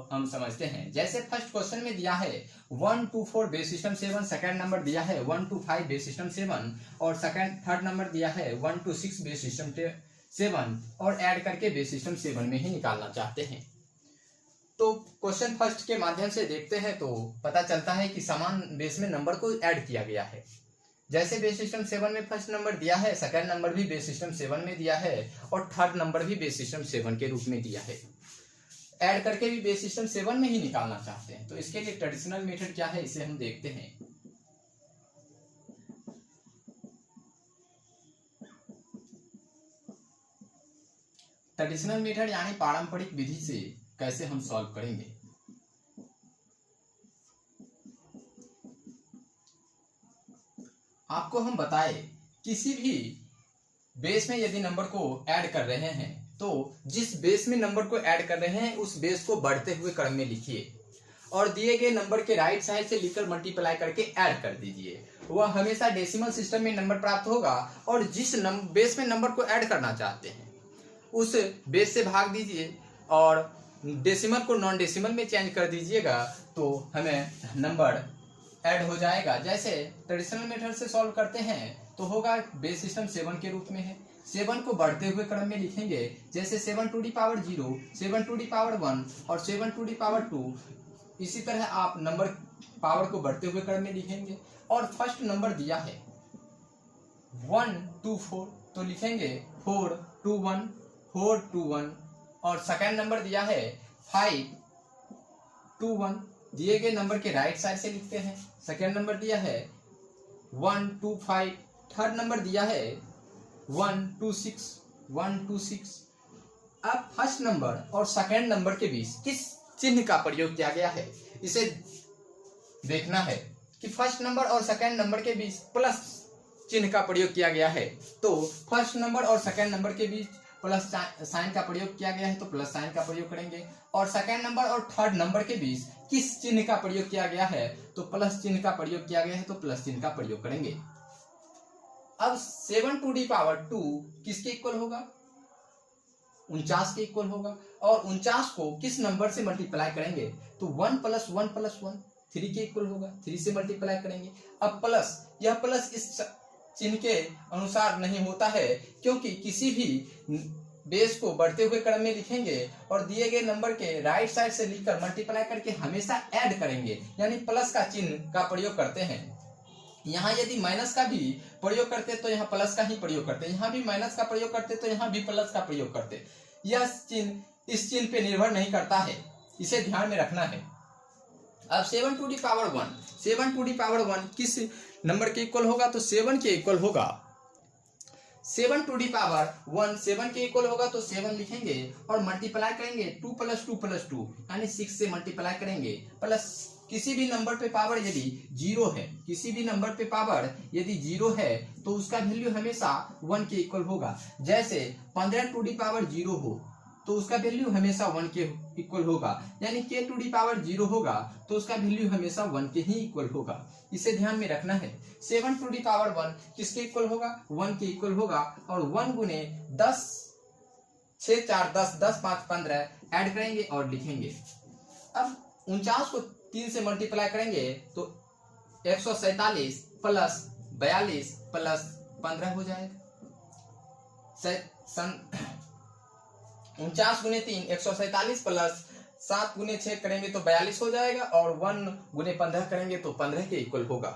हम समझते हैं। जैसे फर्स्ट क्वेश्चन में दिया है 1 2 4 बेस सिस्टम 7, सेकंड नंबर दिया है 1 2 5 बेस सिस्टम 7 और थर्ड नंबर दिया है 1 2 6 बेस सिस्टम 7 और ऐड करके बेस सिस्टम 7 में ही निकालना चाहते हैं। तो क्वेश्चन फर्स्ट के माध्यम से देखते हैं तो पता चलता है कि समान बेस में नंबर को ऐड किया गया है। जैसे बेस सिस्टम 7 में फर्स्ट नंबर दिया है, सेकंड नंबर भी बेस सिस्टम 7 में दिया है और थर्ड नंबर भी बेस सिस्टम 7 के रूप में दिया है। ऐड करके भी बेस सिस्टम 7 में ही निकालना चाहते हैं। तो इसके लिए ट्रेडिशनल मेथड क्या है इसे हम देखते हैं। ट्रेडिशनल मेथड यानी पारंपरिक विधि से कैसे हम सॉल्व करेंगे। आपको हम बताए किसी भी बेस में यदि नंबर को ऐड कर रहे हैं तो जिस बेस में नंबर को ऐड कर रहे हैं उस बेस को बढ़ते हुए क्रम में लिखिए और दिए गए नंबर के राइट साइड से लिखकर मल्टीप्लाई करके ऐड कर दीजिए। वह हमेशा डेसिमल सिस्टम में नंबर प्राप्त होगा और जिस बेस में नंबर को ऐड करना चाहते हैं उस बेस से भाग दीजिए और डेसिमल को नॉन डेसिमल में चेंज कर दीजिएगा तो हमें नंबर ऐड हो जाएगा। जैसे ट्रेडिशनल मेथड से सॉल्व करते हैं तो होगा बेस सिस्टम 7 के रूप में है। 7 को बढ़ते हुए क्रम में लिखेंगे, जैसे 7 to the power 0, 7 to the power 1 और 7 टू दी पावर 2। इसी तरह आप नंबर पावर को बढ़ते हुए क्रम में लिखेंगे। और फर्स्ट नंबर दिया है 1 2 4 तो लिखेंगे 4 2 1 4 2 1 और सेकंड नंबर दिया है 5 2 1। दिए गए नंबर के राइट साइड से लिखते हैं। सेकेंड नंबर दिया है 1 2 5। थर्ड नंबर दिया है 1 2 6 1 2 6। अब फर्स्ट नंबर और सेकेंड नंबर के बीच किस चिन्ह का प्रयोग किया गया है इसे देखना है कि फर्स्ट नंबर और सेकेंड नंबर के बीच प्लस चिन्ह का प्रयोग किया गया है। तो फर्स्ट नंबर और सेकेंड नंबर के बीच प्लस साइन का प्रयोग किया गया है तो प्लस साइन का प्रयोग करेंगे। और सेकेंड नंबर और थर्ड नंबर के बीच किस चिन्ह का प्रयोग किया गया है तो प्लस चिन्ह का प्रयोग किया गया है तो प्लस चिन्ह का प्रयोग करेंगे। अब 7 टू दी पावर 2 किसके इक्वल होगा, 49 के इक्वल होगा। और 49 को किस नंबर से मल्टीप्लाई करेंगे तो 1 + 1 + 1 3 के इक्वल होगा, 3 से मल्टीप्लाई करेंगे। अब प्लस, यह प्लस इस चिन्ह के अनुसार नहीं होता है क्योंकि किसी भी बेस को बढ़ते हुए क्रम में लिखेंगे और दिए गए नंबर के राइट साइड से लिखकर मल्टीप्लाई करके हमेशा ऐड करेंगे, यानी प्लस का चिन्ह का प्रयोग करते हैं। यहाँ यदि माइनस का भी प्रयोग करते तो यहाँ प्लस का ही प्रयोग करते, यहाँ भी माइनस का प्रयोग करते तो यहाँ भी प्लस का प्रयोग करते। यह चिन्ह इस चिन्ह पे निर्भर नहीं करता है, इसे ध्यान में रखना है। अब 7 to the power 1, 7 to the power 1 किस नंबर के इक्वल होगा तो 7 के इक्वल होगा। 7 टू दी पावर 1 7 के इक्वल होगा तो 7 लिखेंगे और मल्टीप्लाई करेंगे 2 + 2 + 2 यानी 6 से मल्टीप्लाई करेंगे। प्लस किसी भी नंबर पे पावर यदि 0 है, किसी भी नंबर पे पावर यदि 0 है तो उसका वैल्यू हमेशा 1 के इक्वल होगा। जैसे 15 टू दी पावर 0 हो तो उसका वैल्यू हमेशा 1 के इक्वल होगा, यानी k टू दी पावर 0 होगा तो उसका वैल्यू हमेशा 1 के ही इक्वल होगा। इसे ध्यान में रखना है। 7 टू दी पावर 1 किसके इक्वल होगा, 1 के इक्वल होगा। और 1 गुने 10 6 4 10 10 5 15 ऐड करेंगे और लिखेंगे। अब 49 को 3 से मल्टीप्लाई करेंगे तो 147 + 42 + 15 हो जाएगा। 49 गुने 3 147 + 7 गुने 6 करेंगे तो 42 हो जाएगा और 1 गुने 15 करेंगे तो 15 के इक्वल होगा।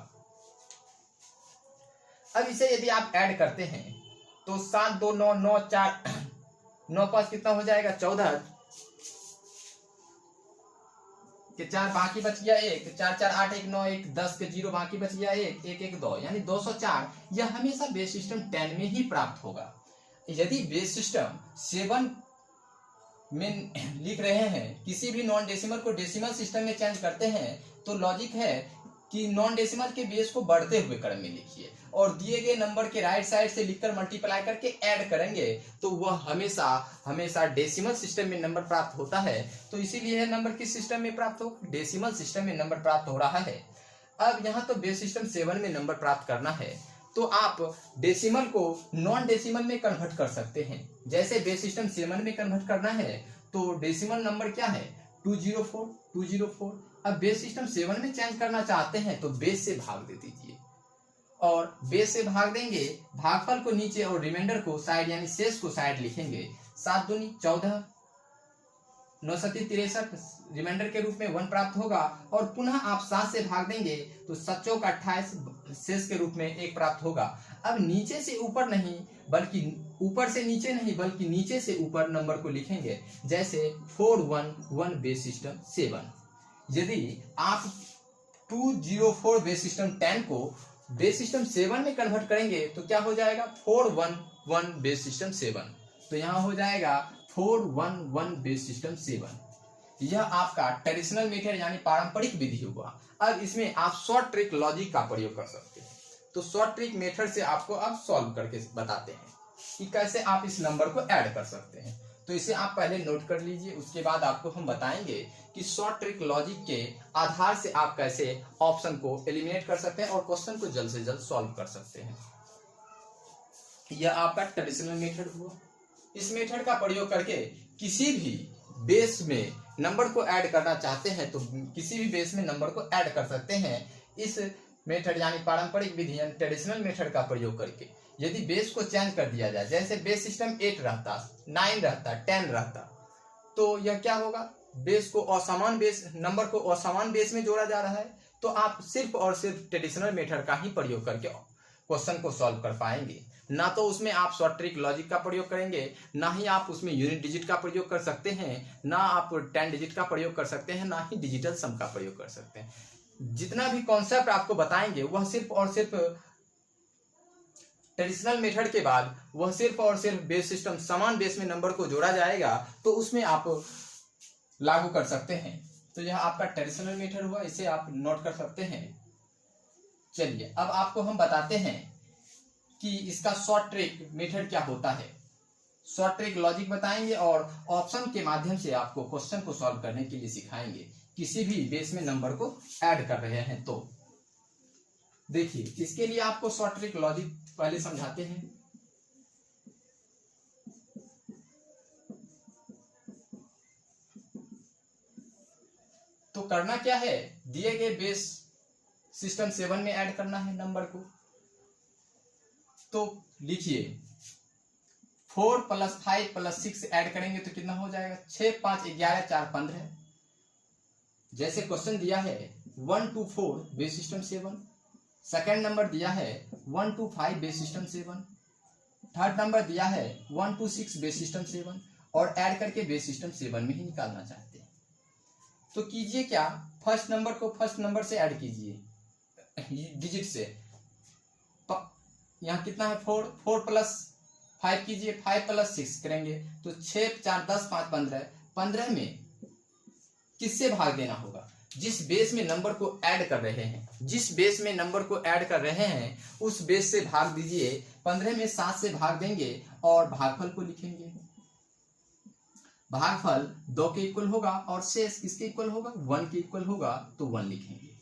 अब इसे यदि आप ऐड करते हैं तो 7 2 9 9 4 9 5 कितना हो जाएगा 14 के 4 बाकी बच गया 1, 4 4 8 1 9 1 10 के 0 बाकी बच गया 1 1 1 2 यानी 204। यह हमेशा बेस सिस्टम 10 में ही प्राप्त होगा। यदि बेस सिस्टम 7 में लिख रहे हैं, किसी भी नॉन डेसिमल को डेसिमल सिस्टम में चेंज करते हैं तो लॉजिक है कि नॉन डेसिमल के बेस को बढ़ते हुए क्रम में लिखिए और दिए गए नंबर के राइट साइड से लिखकर मल्टीप्लाई करके ऐड करेंगे तो वह हमेशा हमेशा डेसिमल सिस्टम में नंबर प्राप्त होता है। तो इसीलिए यह नंबर किस सिस्टम में प्राप्त हो, डेसिमल सिस्टम में नंबर प्राप्त हो रहा है। अब यहाँ तो बेस सिस्टम 7 में नंबर प्राप्त करना है तो आप डेसिमल को नॉन डेसिमल में कन्वर्ट कर सकते हैं। जैसे बेस सिस्टम 7 में कन्वर्ट करना है तो डेसिमल नंबर क्या है 204 204। अब बेस सिस्टम 7 में चेंज करना चाहते हैं तो बेस से भाग दे दीजिए, और बेस से भाग देंगे, भागफल को नीचे और रिमाइंडर को साइड यानी शेष को साइड लिखेंगे। 7 दूनी 14, 9 सती 63, रिमाइंडर के रूप में 1 प्राप्त होगा, और पुनः आप 7 से भाग देंगे तो 7 चौक 28, शेष के रूप में 1 प्राप्त होगा। अब नीचे से ऊपर नहीं बल्कि ऊपर से नीचे नहीं बल्कि नीचे से ऊपर नंबर को लिखेंगे, जैसे 411 बेस सिस्टम 7। यदि आप 204 बेस सिस्टम 10 को बेस सिस्टम 7 में कन्वर्ट करेंगे तो क्या हो जाएगा, 411 बेस सिस्टम 7। तो यहाँ हो जाएगा 411 बेस सिस्टम 7। यह आपका ट्रेडिशनल मेथड यानी पारंपरिक विधि हुआ। अब इसमें आप शॉर्ट ट्रिक लॉजिक का प्रयोग कर सकते हैं। तो शॉर्ट ट्रिक मेथड से आपको अब सॉल्व करके बताते हैं कि कैसे आप इस नंबर को ऐड कर सकते हैं। तो इसे आप पहले नोट कर लीजिए, उसके बाद आपको हम बताएंगे कि शॉर्ट ट्रिक लॉजिक के आधार से आप कैसे ऑप्शन को एलिमिनेट कर सकते हैं और क्वेश्चन को जल्द से जल्द सॉल्व कर सकते हैं। यह आपका ट्रेडिशनल मेथड हुआ। इस मेथड का प्रयोग करके किसी भी बेस में नंबर को ऐड करना चाहते हैं तो किसी भी बेस में नंबर को ऐड कर सकते हैं इस मेथड यानी पारंपरिक विधि यानी ट्रेडिशनल मेथड का प्रयोग करके। यदि बेस को चेंज कर दिया जाए, जैसे बेस सिस्टम 8 रहता, 9 रहता, 10 रहता, तो यह क्या होगा, बेस को असमान बेस नंबर को असमान बेस में जोड़ा जा रहा है। तो आप सिर्फ और सिर्फ ट्रेडिशनल मेथड का ही प्रयोग करके क्वेश्चन को सॉल्व कर पाएंगे। ना तो उसमें आप शॉर्ट ट्रिक लॉजिक का प्रयोग करेंगे, ना ही आप उसमें यूनिट डिजिट का प्रयोग कर सकते हैं, ना आप 10 डिजिट का प्रयोग कर सकते हैं, ना ही डिजिटल सम का प्रयोग कर सकते हैं। जितना भी कॉन्सेप्ट आपको बताएंगे वह सिर्फ और सिर्फ ट्रेडिशनल मेथड के बाद वह सिर्फ और सिर्फ बेस सिस्टम समान बेस में नंबर को जोड़ा जाएगा तो उसमें आप लागू कर सकते हैं। तो यह आपका ट्रेडिशनल मेथड हुआ, इसे आप नोट कर सकते हैं। चलिए अब आपको हम बताते हैं कि इसका शॉर्ट ट्रिक मेथड क्या होता है। शॉर्ट ट्रिक लॉजिक बताएंगे और ऑप्शन के माध्यम से आपको क्वेश्चन को सॉल्व करने के लिए सिखाएंगे, किसी भी बेस में नंबर को ऐड कर रहे हैं तो। देखिए इसके लिए आपको शॉर्ट ट्रिक लॉजिक पहले समझाते हैं। तो करना क्या है, दिए गए बेस सिस्टम 7 में ऐड करना है नंबर को। तो लिखिए 4 + 5 + 6 ऐड करेंगे तो कितना हो जाएगा, 6 5 11 4 15। जैसे क्वेश्चन दिया है 1 to 4 base system 7, second number दिया है 1 to 5 base system 7, third number दिया है 1 to 6 बेस सिस्टम 7, और ऐड करके बेस सिस्टम 7 में ही निकालना चाहते हैं। तो कीजिए क्या, फर्स्ट नंबर को फर्स्ट नंबर से ऐड कीजिए डिजिट से। यहाँ कितना है 4 + 5 कीजिए, 5 + 6 करेंगे तो 6 4 10 5 15। 15 में किससे भाग देना होगा, जिस बेस में नंबर को ऐड कर रहे हैं, जिस बेस में नंबर को ऐड कर रहे हैं उस बेस से भाग दीजिए। 15 में 7 से भाग देंगे और भागफल को लिखेंगे। भागफल 2 के इक्वल होगा और शेष किसके इक्वल होगा, 1 के इक्वल होगा, तो 1 लिखेंगे।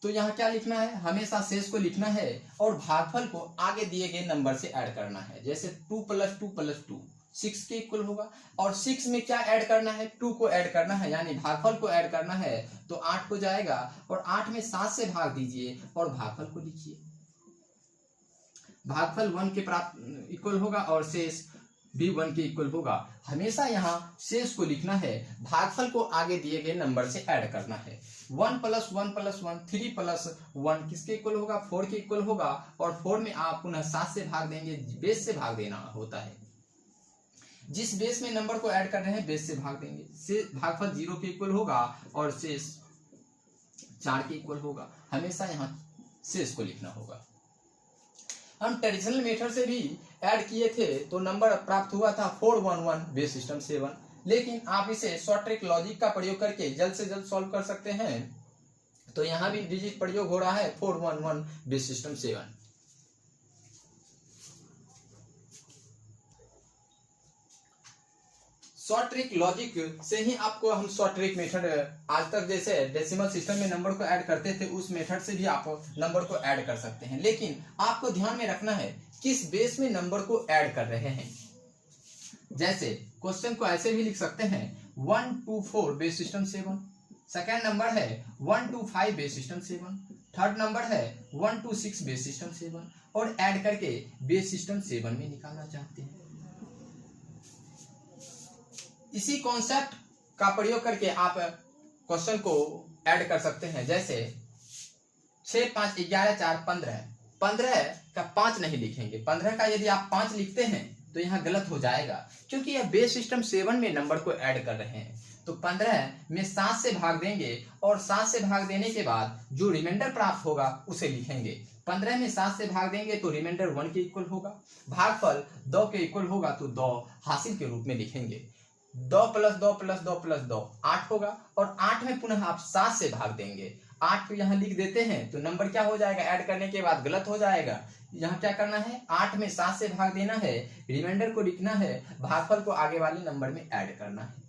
तो यहाँ क्या लिखना है, हमेशा शेष को लिखना है और भागफल को आगे दिए गए नंबर से ऐड करना है। जैसे 2 + 2 + 2 6 के इक्वल होगा, और 6 में क्या ऐड करना है, 2 को ऐड करना है, यानी भागफल को ऐड करना है, तो 8 हो जाएगा। और 8 में 7 से भाग दीजिए और भागफल को लिखिए। भागफल 1 के प्राप्त इक्वल होगा और शेष भी 1 के इक्वल होगा। हमेशा यहाँ शेष को लिखना है, भागफल को आगे दिए गए नंबर से ऐड करना है। 1 + 1 + 1 3 + 1 किसके इक्वल होगा, 4 के इक्वल होगा, और 4 में आप पुनः 7 से भाग देंगे, बेस से भाग देना होता है। जिस बेस में नंबर को ऐड कर रहे हैं बेस से भाग देंगे, से भागफल 0 के इक्वल होगा और शेष 4 के इक्वल होगा। हमेशा यहाँ शेष को लिखना होगा। हम ट्रेडिशनल मेथड से भी ऐड किए थे तो नंबर प्राप्त हुआ था 411 बेस सिस्टम 7, लेकिन आप इसे शॉर्ट ट्रिक लॉजिक का प्रयोग करके जल्द से जल्द सॉल्व कर सकते हैं। तो यहाँ भी डिजिट प्रयोग हो रहा है 411 base system 7। Short trick logic से ही आपको हम शॉर्ट ट्रिक मेथड आज तक जैसे डेसिमल सिस्टम में नंबर को ऐड करते थे उस मेथड से भी आप नंबर को ऐड कर सकते हैं। लेकिन आपको ध्यान में रखना है किस बेस में नंबर को ऐड कर रहे हैं। जैसे क्वेश्चन को ऐसे भी लिख सकते हैं 124 बेस सिस्टम 7, सेकेंड नंबर है 125 बेस सिस्टम 7, थर्ड नंबर है 126 बेस सिस्टम 7 और ऐड करके बेस सिस्टम 7 में निकालना चाहते हैं। इसी कॉन्सेप्ट का प्रयोग करके आप क्वेश्चन को ऐड कर सकते हैं। जैसे 6 5 11 4 15, 15 का 5 नहीं लिखेंगे, 15 का यदि आप 5 लिखते हैं तो यहाँ गलत हो जाएगा, क्योंकि यह बेस सिस्टम 7 में नंबर को ऐड कर रहे हैं। तो 15 में 7 से भाग देंगे और 7 से भाग देने के बाद जो रिमाइंडर प्राप्त होगा उसे लिखेंगे। 15 में 7 से भाग देंगे तो रिमाइंडर 1 के इक्वल होगा, भागफल 2 के इक्वल होगा तो 2 हासिल के रूप में लिखेंगे। 2 + 2 + 2 + 2 8 होगा और 8 में पुनः आप 7 से भाग देंगे। 8 को यहाँ लिख देते हैं तो नंबर क्या हो जाएगा, ऐड करने के बाद गलत हो जाएगा। यहाँ क्या करना है, 8 में 7 से भाग देना है, रिमाइंडर को लिखना है, भागफल को आगे वाले नंबर में ऐड करना है।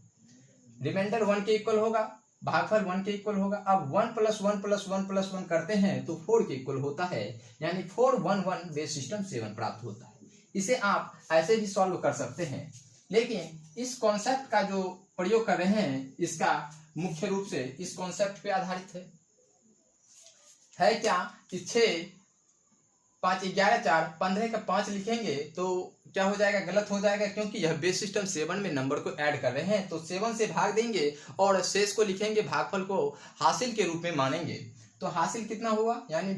रिमाइंडर 1 के इक्वल होगा, भागफल 1 के इक्वल होगा। अब 1 + 1 + 1 + 1 करते हैं तो 4 के इक्वल होता है, यानी 411 बेस सिस्टम 7 प्राप्त होता है। इसे आप ऐसे भी सॉल्व कर सकते हैं, लेकिन इस कॉन्सेप्ट का जो प्रयोग कर रहे हैं इसका मुख्य रूप से इस कॉन्सेप्ट पे आधारित है क्या कि 6 5 11 4 15 का 5 लिखेंगे तो क्या हो जाएगा, गलत हो जाएगा, क्योंकि यह बेस सिस्टम 7 में नंबर को ऐड कर रहे हैं। तो 7 से भाग देंगे और शेष को लिखेंगे, भागफल को हासिल के रूप में मानेंगे। तो हासिल कितना हुआ, यानी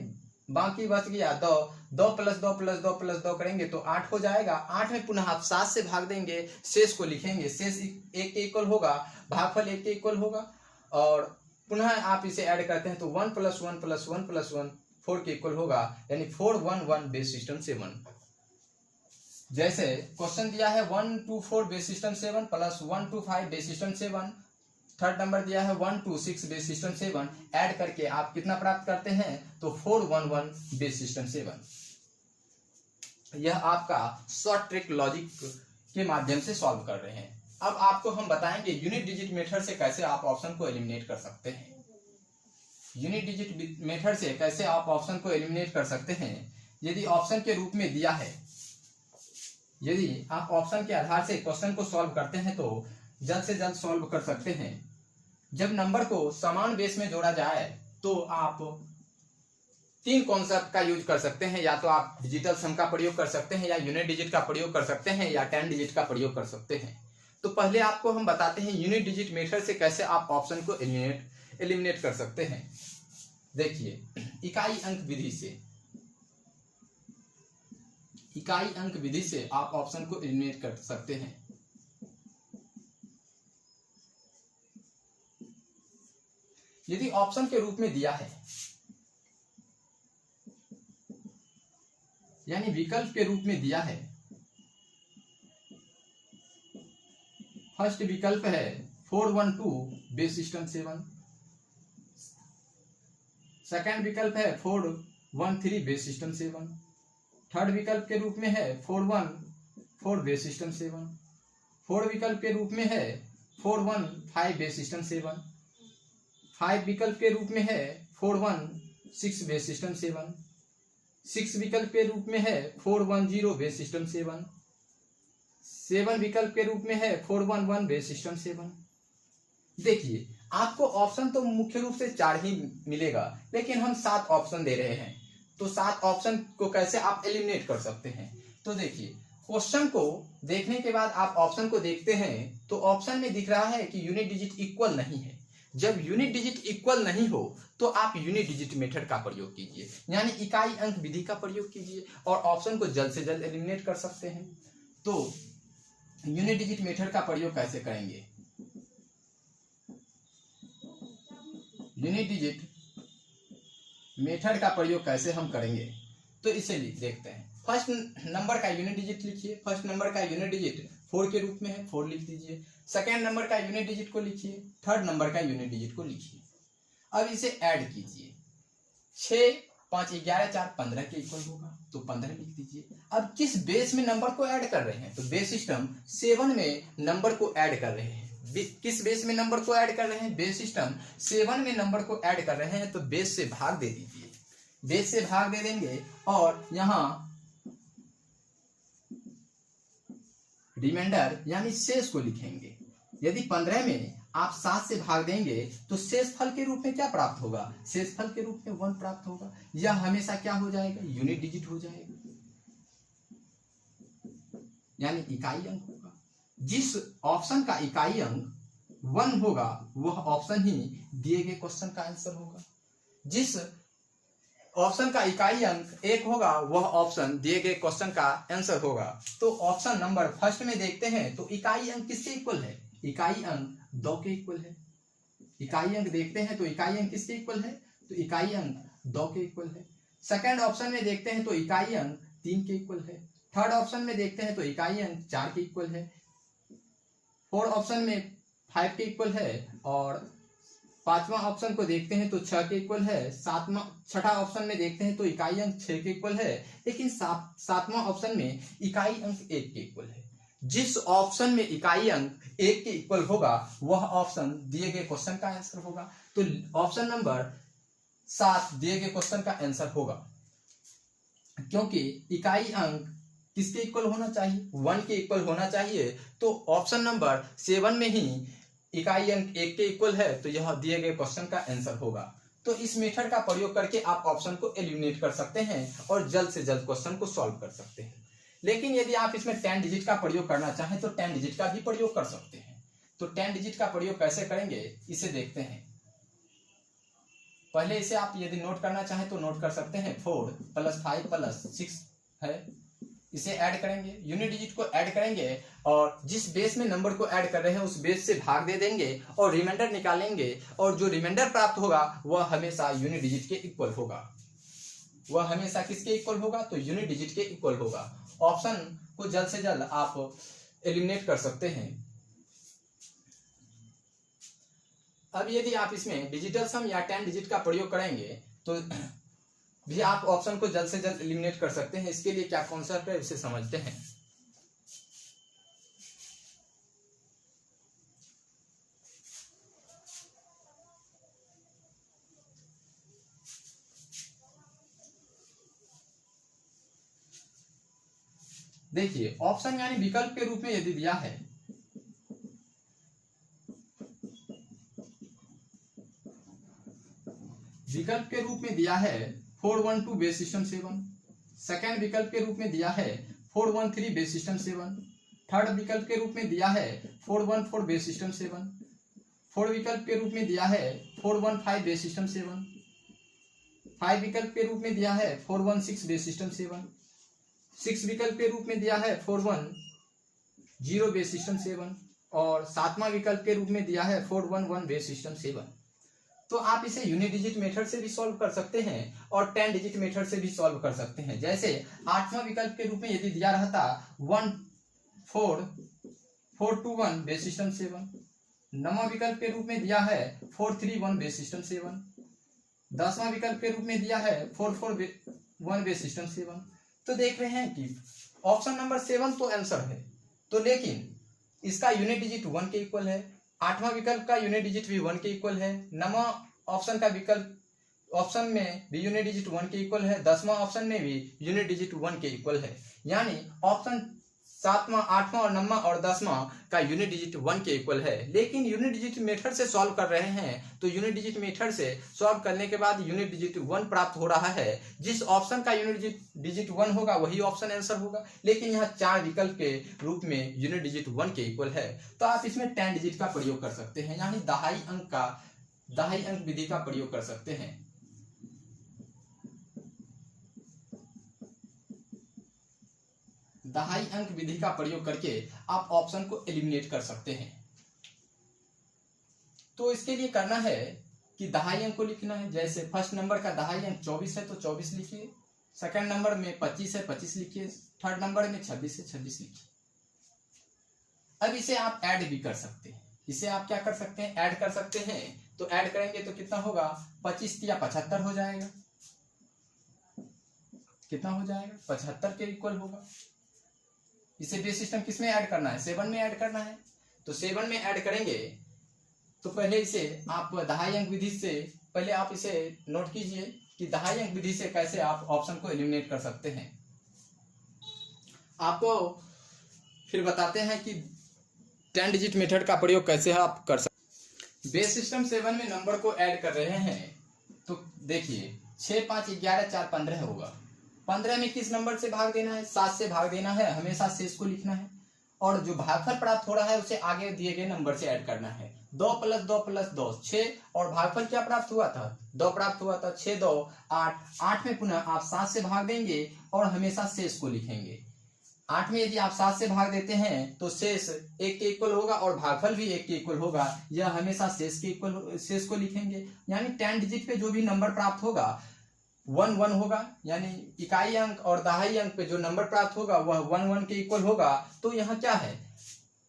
बाकी बच गया 2 2 + 2 + 2 + 2 करेंगे तो 8 हो जाएगा। 8 में पुनः आप 7 से भाग देंगे, शेष को लिखेंगे, शेष 1 के इक्वल होगा, भागफल 1 के इक्वल होगा और पुनः आप इसे ऐड करते हैं तो 1 + 1 + 1 + 1 4 के इक्वल होगा, यानी 411 बेस सिस्टम 7। जैसे क्वेश्चन दिया है 124 base system 7 + 125 base system 7, third number दिया है 126 बेस सिस्टम 7, ऐड करके आप कितना प्राप्त करते हैं तो 411 बेस सिस्टम 7। यह आपका शॉर्ट ट्रिक लॉजिक के माध्यम से सॉल्व कर रहे हैं। अब आपको हम बताएंगे यूनिट डिजिट मेथड से कैसे आप ऑप्शन को एलिमिनेट कर सकते हैं। यूनिट डिजिट मेथड से कैसे आप ऑप्शन को एलिमिनेट कर सकते हैं। यदि ऑप्शन के रूप में दिया है, यदि आप ऑप्शन के आधार से क्वेश्चन को सॉल्व करते हैं तो जल्द से जल्द सॉल्व कर सकते हैं। जब नंबर को समान बेस में जोड़ा जाए तो आप 3 कॉन्सेप्ट का यूज कर सकते हैं, या तो आप डिजिटल सम का प्रयोग कर सकते हैं, या यूनिट डिजिट का प्रयोग कर सकते हैं, या 10 डिजिट का प्रयोग कर सकते हैं। तो पहले आपको हम बताते हैं यूनिट डिजिट मेथड से कैसे आप ऑप्शन को एलिमिनेट कर सकते हैं। देखिए, इकाई अंक विधि से आप ऑप्शन को एलिमिनेट कर सकते हैं। यदि ऑप्शन के रूप में दिया है, यानी विकल्प के रूप में दिया है, फर्स्ट विकल्प है 412 बेस सिस्टम 7, सेकंड विकल्प है 413 बेस सिस्टम 7, थर्ड विकल्प के रूप में है 414 बेस सिस्टम 7, फोर्थ विकल्प के रूप में है 415 बेस सिस्टम 7, 5 विकल्प के रूप में है 416 बेस सिस्टम 7, 6 विकल्प के रूप में है 410 बेस सिस्टम 7, 7 विकल्प के रूप में है 411 बेस सिस्टम 7। देखिए, आपको ऑप्शन तो मुख्य रूप से 4 ही मिलेगा, लेकिन हम 7 ऑप्शन दे रहे हैं, तो 7 ऑप्शन को कैसे आप एलिमिनेट कर सकते हैं। तो देखिए, क्वेश्चन को देखने के बाद आप ऑप्शन को देखते हैं तो ऑप्शन में दिख रहा है कि यूनिट डिजिट इक्वल नहीं है। जब यूनिट डिजिट इक्वल नहीं हो तो आप यूनिट डिजिट मेथड का प्रयोग कीजिए, यानी इकाई अंक विधि का प्रयोग कीजिए और ऑप्शन को जल्द से जल्द एलिमिनेट कर सकते हैं। तो यूनिट डिजिट मेथड का प्रयोग कैसे करेंगे, यूनिट डिजिट मेथड का प्रयोग कैसे हम करेंगे, तो इसे देखते हैं। फर्स्ट नंबर का यूनिट डिजिट लिखिए, फर्स्ट नंबर का यूनिट डिजिट 4 के रूप में है, 4 लिख दीजिए। सेकेंड नंबर का यूनिट डिजिट को लिखिए, थर्ड नंबर का यूनिट डिजिट को लिखिए। अब इसे ऐड कीजिए, 6 5 11 4 15 के इक्वल होगा, तो 15 लिख दीजिए। अब किस बेस में नंबर को ऐड कर रहे हैं, तो बेस सिस्टम 7 में नंबर को ऐड कर रहे हैं। किस बेस में नंबर को ऐड कर रहे हैं, बेस सिस्टम 7 में नंबर को ऐड कर रहे हैं, तो बेस से भाग दे दीजिए, बेस से भाग दे देंगे और यहां रिमाइंडर यानी शेष को लिखेंगे, यदि 15 में आप 7 से भाग देंगे तो शेषफल के रूप में क्या प्राप्त होगा? शेषफल के रूप में 1 प्राप्त होगा। यह हमेशा क्या हो जाएगा? यूनिट डिजिट हो जाएगा, यानी इकाई अंक होगा। जिस ऑप्शन का इकाई अंक 1 होगा वह ऑप्शन ही दिए गए क्वेश्चन का आंसर होगा। जिस ऑप्शन का इकाई अंक 1 होगा वह ऑप्शन दिए गए क्वेश्चन का आंसर होगा। तो ऑप्शन नंबर फर्स्ट में देखते हैं तो इकाई अंक किसके इक्वल है? इकाई अंक 2 के इक्वल है। इकाई अंक देखते हैं तो इकाई अंक किसके इक्वल है? तो इकाई अंक 2 के इक्वल है। सेकंड ऑप्शन में देखते हैं तो इकाई अंक 3 के इक्वल है। थर्ड ऑप्शन में देखते हैं तो इकाई अंक 4 के इक्वल है। फोर्थ ऑप्शन में 5 के इक्वल है और पांचवा ऑप्शन को देखते हैं तो 6 के इक्वल है। छठा ऑप्शन में देखते हैं तो इकाई अंक 6 के इक्वल है, लेकिन सातवां ऑप्शन में इकाई अंक 1 के इक्वल है। जिस ऑप्शन में इकाई अंक 1 के इक्वल होगा वह ऑप्शन दिए गए क्वेश्चन का आंसर होगा। तो ऑप्शन नंबर 7 दिए गए क्वेश्चन का आंसर होगा, क्योंकि इकाई अंक किसके इक्वल होना चाहिए? 1 के इक्वल होना चाहिए। तो ऑप्शन नंबर 7 में ही इकाई अंक 1 के इक्वल है, तो यह दिए गए क्वेश्चन का आंसर होगा। तो इस मेथड का प्रयोग करके आप ऑप्शन को एलिमिनेट कर सकते हैं और जल्द से जल्द क्वेश्चन को सॉल्व कर सकते हैं। लेकिन यदि आप इसमें 10 डिजिट का प्रयोग करना चाहें तो 10 डिजिट का भी प्रयोग कर सकते हैं। तो 10 डिजिट का प्रयोग कैसे करेंगे इसे देखते हैं। पहले इसे आप यदि नोट करना चाहें तो नोट कर सकते हैं। 4 + 5 + 6 है, इसे ऐड करेंगे, यूनिट डिजिट को ऐड करेंगे और जिस बेस में नंबर को ऐड कर रहे हैं उस बेस से भाग दे देंगे और रिमाइंडर निकालेंगे और जो रिमाइंडर प्राप्त होगा वह हमेशा यूनिट डिजिट के इक्वल होगा। वह हमेशा किसके इक्वल होगा? तो यूनिट डिजिट के इक्वल होगा। ऑप्शन को जल्द से जल्द आप एलिमिनेट कर सकते हैं। अब यदि आप इसमें डिजिटल सम या 10 डिजिट का प्रयोग करेंगे तो भी आप ऑप्शन को जल्द से जल्द एलिमिनेट कर सकते हैं। इसके लिए क्या कॉन्सेप्ट है इसे समझते हैं। देखिए, ऑप्शन यानी विकल्प के रूप में यदि दिया है विकल्प के रूप में दिया है 412 बेस सिस्टम 7, सेकेंड विकल्प के रूप में दिया है 413 बेस सिस्टम 7, थर्ड विकल्प के रूप में दिया है 414 बेस सिस्टम 7, फोर्थ विकल्प के रूप में दिया है 415 बेस सिस्टम 7, 5 विकल्प के रूप में दिया है 416 बेस सिस्टम 7, 6 विकल्प के रूप में दिया है 410 बेस सिस्टम 7 और 7वां विकल्प के रूप में दिया है 411 बेस सिस्टम 7। तो आप इसे यूनिट डिजिट मेथड से भी सॉल्व कर सकते हैं और 10 डिजिट मेथड से भी सॉल्व कर सकते हैं। जैसे 8वां विकल्प के रूप में यदि दिया रहता 14421 बेस सिस्टम 7, 9वां विकल्प के रूप में दिया है 431 बेस सिस्टम 7, 10वां विकल्प के रूप में दिया है 441 बेस सिस्टम 7। तो देख रहे हैं कि ऑप्शन नंबर 7 तो आंसर है, तो लेकिन इसका यूनिट डिजिट 1 के इक्वल है। 8वां विकल्प का यूनिट डिजिट भी 1 के इक्वल है। 9वां ऑप्शन का विकल्प ऑप्शन में भी यूनिट डिजिट 1 के इक्वल है। 10वां ऑप्शन में भी यूनिट डिजिट 1 के इक्वल है। यानी ऑप्शन 7वां, 8वां और 9वां और 10वां का यूनिट डिजिट 1 के इक्वल है। लेकिन यूनिट डिजिट मेथड से सॉल्व कर रहे हैं तो यूनिट डिजिट मेथड से सॉल्व करने के बाद यूनिट डिजिट 1 प्राप्त हो रहा है। जिस ऑप्शन का यूनिट डिजिट 1 होगा वही ऑप्शन आंसर होगा। लेकिन यहाँ 4 विकल्प के रूप में यूनिट डिजिट 1 के इक्वल है, तो आप इसमें 10 डिजिट का प्रयोग कर सकते हैं, यानी दहाई अंक विधि का प्रयोग कर सकते हैं। दहाई अंक विधि का प्रयोग करके आप ऑप्शन को एलिमिनेट कर सकते हैं। तो इसके लिए करना है कि दहाई अंक को लिखना है। जैसे फर्स्ट नंबर का दहाई अंक 24 है तो 24 लिखिए, सेकंड नंबर में 25 है 25 लिखिए, थर्ड नंबर में 26 है 26 लिखिए। अब इसे आप ऐड भी कर सकते हैं। इसे आप क्या कर सकते हैं? ऐड कर सकते हैं। तो ऐड करेंगे तो कितना होगा? 25 या 75 हो जाएगा। कितना हो जाएगा? 75 के इक्वल होगा। इसे बेस सिस्टम किसमें ऐड करना है? 7 में ऐड करना है। तो 7 में ऐड करेंगे तो पहले इसे आप दहाई अंक विधि से पहले आप इसे नोट कीजिए कि दहाई अंक विधि से कैसे आप ऑप्शन को एलिमिनेट कर सकते हैं। आपको फिर बताते हैं कि 10 डिजिट मेथड का प्रयोग कैसे आप कर सकते। बेस सिस्टम 7 में नंबर को ऐड कर रहे हैं तो देखिए 6 5 11 4 15 होगा। 15 में किस नंबर से भाग देना है, 7 से भाग देना है, हमेशा शेष को लिखना है और जो भागफल प्राप्त हो रहा है उसे आगे दिए गए नंबर से ऐड करना है। 2 + 2 + 2 6 और भागफल क्या प्राप्त हुआ था, 2 प्राप्त हुआ था। 6 2 8, 8 में पुनः आप 7 से भाग देंगे और हमेशा शेष को लिखेंगे। 8 में यदि आप 7 से भाग देते हैं तो शेष 1 के इक्वल होगा और भागफल भी 1 के इक्वल होगा, यह हमेशा शेष के इक्वल, शेष को लिखेंगे। यानी 10 डिजिट पे जो भी नंबर प्राप्त होगा 1 1 होगा, यानी इकाई अंक और दहाई अंक पे जो नंबर प्राप्त होगा वह 1 1 के इक्वल होगा। तो यहाँ क्या है,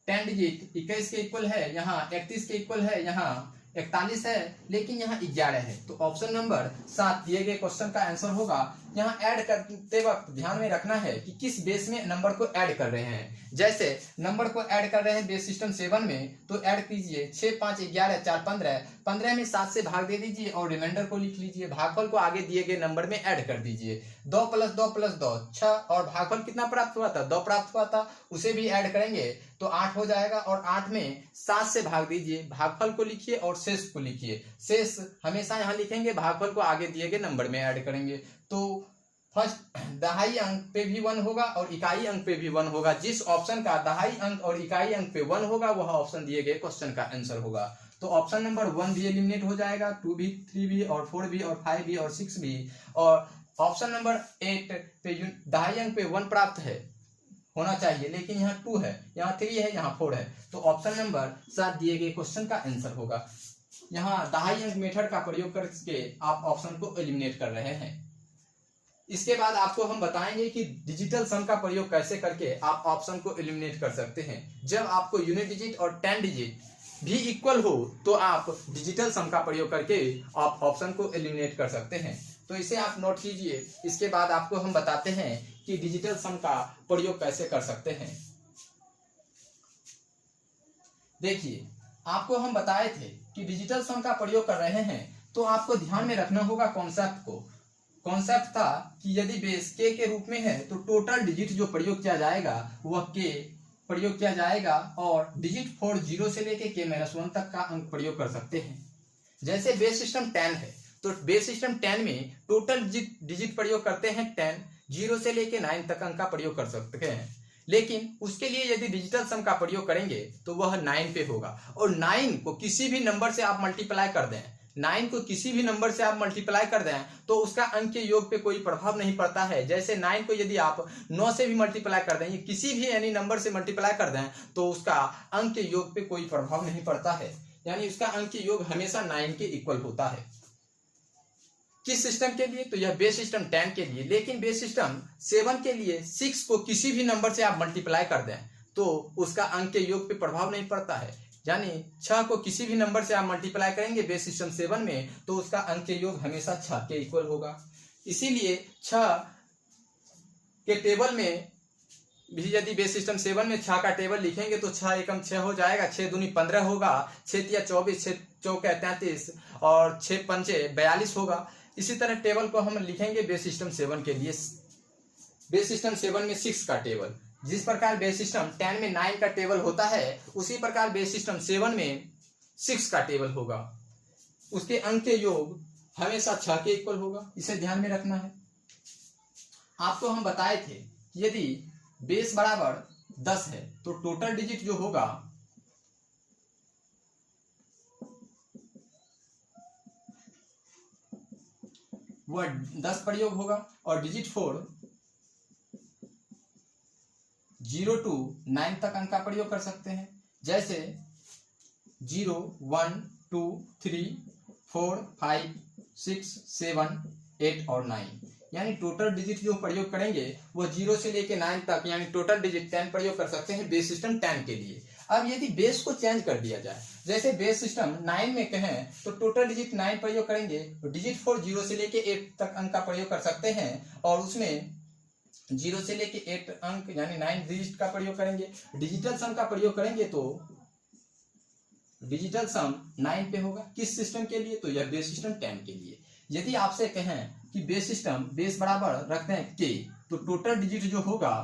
10 डिजिट 21 के इक्वल है, यहाँ 31 के इक्वल है, यहाँ 41 है, लेकिन यहाँ 11 है। तो ऑप्शन नंबर 7 दिए गए क्वेश्चन का आंसर होगा। यहाँ ऐड करते वक्त ध्यान में रखना है कि किस बेस में नंबर को ऐड कर रहे हैं। जैसे नंबर को ऐड कर रहे हैं बेस सिस्टम 7 में तो ऐड कीजिए 6 5 11 4 15, 15 में 7 से भाग दे दीजिए और रिमाइंडर को लिख लीजिए। भागफल को आगे दिए गए नंबर में ऐड कर दीजिए। 2 + 2 + 2 6 और भागफल कितना प्राप्त हुआ था, 2 प्राप्त हुआ था, उसे भी ऐड करेंगे तो 8 हो जाएगा और 8 में 7 से भाग दीजिए, भागफल को लिखिए और शेष को लिखिए। शेष हमेशा यहाँ लिखेंगे, भागफल को आगे दिए गए नंबर में ऐड करेंगे। तो फर्स्ट दहाई अंक पे भी 1 होगा और इकाई अंक पे भी 1 होगा। जिस ऑप्शन का दहाई अंक और इकाई अंक पे 1 होगा वह ऑप्शन दिए गए क्वेश्चन का आंसर होगा। तो ऑप्शन नंबर 1 भी एलिमिनेट हो जाएगा, 2 भी, 3 भी और 4 भी और 5 भी और 6 भी। और ऑप्शन नंबर 8 पे दहाई अंक पे 1 प्राप्त है, होना चाहिए, लेकिन यहाँ 2 है, यहाँ 3 है, यहाँ 4 है। तो ऑप्शन नंबर 7 दिए गए क्वेश्चन का आंसर होगा। यहाँ दहाई अंक मेथड का प्रयोग करके आप ऑप्शन को एलिमिनेट कर रहे हैं। इसके बाद आपको हम बताएंगे कि डिजिटल सम का प्रयोग कैसे करके आप ऑप्शन को एलिमिनेट कर सकते हैं। जब आपको यूनिट डिजिट और 10 डिजिट भी इक्वल हो तो आप डिजिटल सम का प्रयोग करके आप ऑप्शन को एलिमिनेट कर सकते हैं। तो इसे आप नोट कीजिए। इसके बाद आपको हम बताते हैं कि डिजिटल सम का प्रयोग कैसे कर सकते हैं। देखिए, आपको हम बताए थे कि डिजिटल सम का प्रयोग कर रहे हैं तो आपको ध्यान में रखना होगा कॉन्सेप्ट को। कॉन्सेप्ट था कि यदि बेस के रूप में है तो टोटल डिजिट जो प्रयोग किया जाएगा वह के प्रयोग किया जाएगा और डिजिट 4 0 से लेके k-1 तक का अंक प्रयोग कर सकते हैं। जैसे बेस सिस्टम 10 है तो बेस सिस्टम 10 में टोटल डिजिट प्रयोग करते हैं 10, 0 से लेके 9 तक अंक का प्रयोग कर सकते हैं। लेकिन उसके लिए यदि डिजिटल सम का प्रयोग करेंगे तो वह 9 पे होगा और 9 को किसी भी नंबर से आप मल्टीप्लाई कर दें, 9 को किसी भी नंबर से आप मल्टीप्लाई कर दें तो उसका अंक के योग पे कोई प्रभाव नहीं पड़ता है। जैसे 9 को यदि आप 9 से भी मल्टीप्लाई कर दें, किसी भी यानी नंबर से मल्टीप्लाई कर दें तो उसका अंक के योग पे कोई प्रभाव नहीं पड़ता है, यानी उसका अंक के योग हमेशा 9 के इक्वल होता है। किस सिस्टम के लिए, तो यह बेस सिस्टम 10 के लिए। लेकिन बेस सिस्टम 7 के लिए 6 को किसी भी नंबर से आप मल्टीप्लाई कर दें तो उसका अंक के योग पे प्रभाव नहीं पड़ता है। यानी 6 को किसी भी नंबर से आप मल्टीप्लाई करेंगे बेस सिस्टम 7 में तो उसका अंक के योग हमेशा 6 के इक्वल होगा। इसीलिए 6 के टेबल में भी यदि बेस सिस्टम 7 में 6 का टेबल लिखेंगे तो 6 एकम 6 हो जाएगा, 6 दूनी 15 होगा, 6 तिया 24, 6 चौके 33 और 6 पंचे 42 होगा। इसी तरह टेबल को हम लिखेंगे बेस सिस्टम 7 के लिए। बेस सिस्टम 7 में 6 का टेबल, जिस प्रकार बेस सिस्टम 10 में 9 का टेबल होता है उसी प्रकार बेस सिस्टम 7 में 6 का टेबल होगा। उसके अंक के योग हमेशा 6 के इक्वल होगा, इसे ध्यान में रखना है। आपको हम बताए थे कि यदि बेस बराबर 10 है तो टोटल डिजिट जो होगा वह 10 प्रयोग होगा और डिजिट 4 0 to 9 तक अंक का प्रयोग कर सकते हैं। जैसे 0 1 2 3 4 5 6 7 8 और 9, यानी टोटल डिजिट जो प्रयोग करेंगे वो 0 से लेके 9 तक, यानी टोटल डिजिट 10 प्रयोग कर सकते हैं बेस सिस्टम 10 के लिए। अब यदि बेस को चेंज कर दिया जाए, जैसे बेस सिस्टम 9 में कहें तो टोटल डिजिट 9 प्रयोग करेंगे तो डिजिट 4 0 से लेके 8 तक अंक का प्रयोग कर सकते हैं और उसमें 0 से लेके 8 अंक यानी 9 डिजिट का प्रयोग करेंगे। डिजिटल सम का प्रयोग करेंगे तो डिजिटल सम 9 पे होगा। किस सिस्टम के लिए, तो यह बेस सिस्टम 10 के लिए। यदि आपसे कहें कि बेस सिस्टम बेस बराबर रखते हैं के तो टोटल डिजिट जो होगा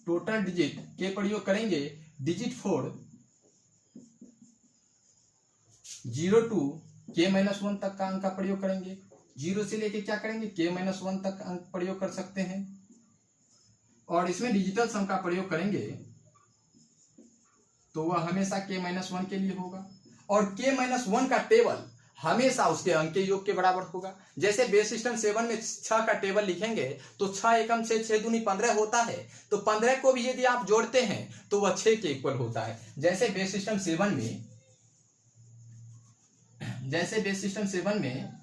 टोटल डिजिट के प्रयोग करेंगे डिजिट 4 0 to k-1 तक का अंक का प्रयोग करेंगे। 0 से लेके क्या करेंगे k-1 तक अंक प्रयोग कर सकते हैं। और इसमें डिजिटल सम का प्रयोग करेंगे तो वह हमेशा k-1 के लिए होगा। और k-1 का टेबल हमेशा उसके अंक के योग के बराबर होगा। जैसे बेस सिस्टम 7 में 6 का टेबल लिखेंगे तो 6 एकम 6 6 दूनी 15 होता है, तो 15 को भी यदि आप जोड़ते हैं तो वह 6 के इक्वल होता है। जैसे बेस सिस्टम 7 में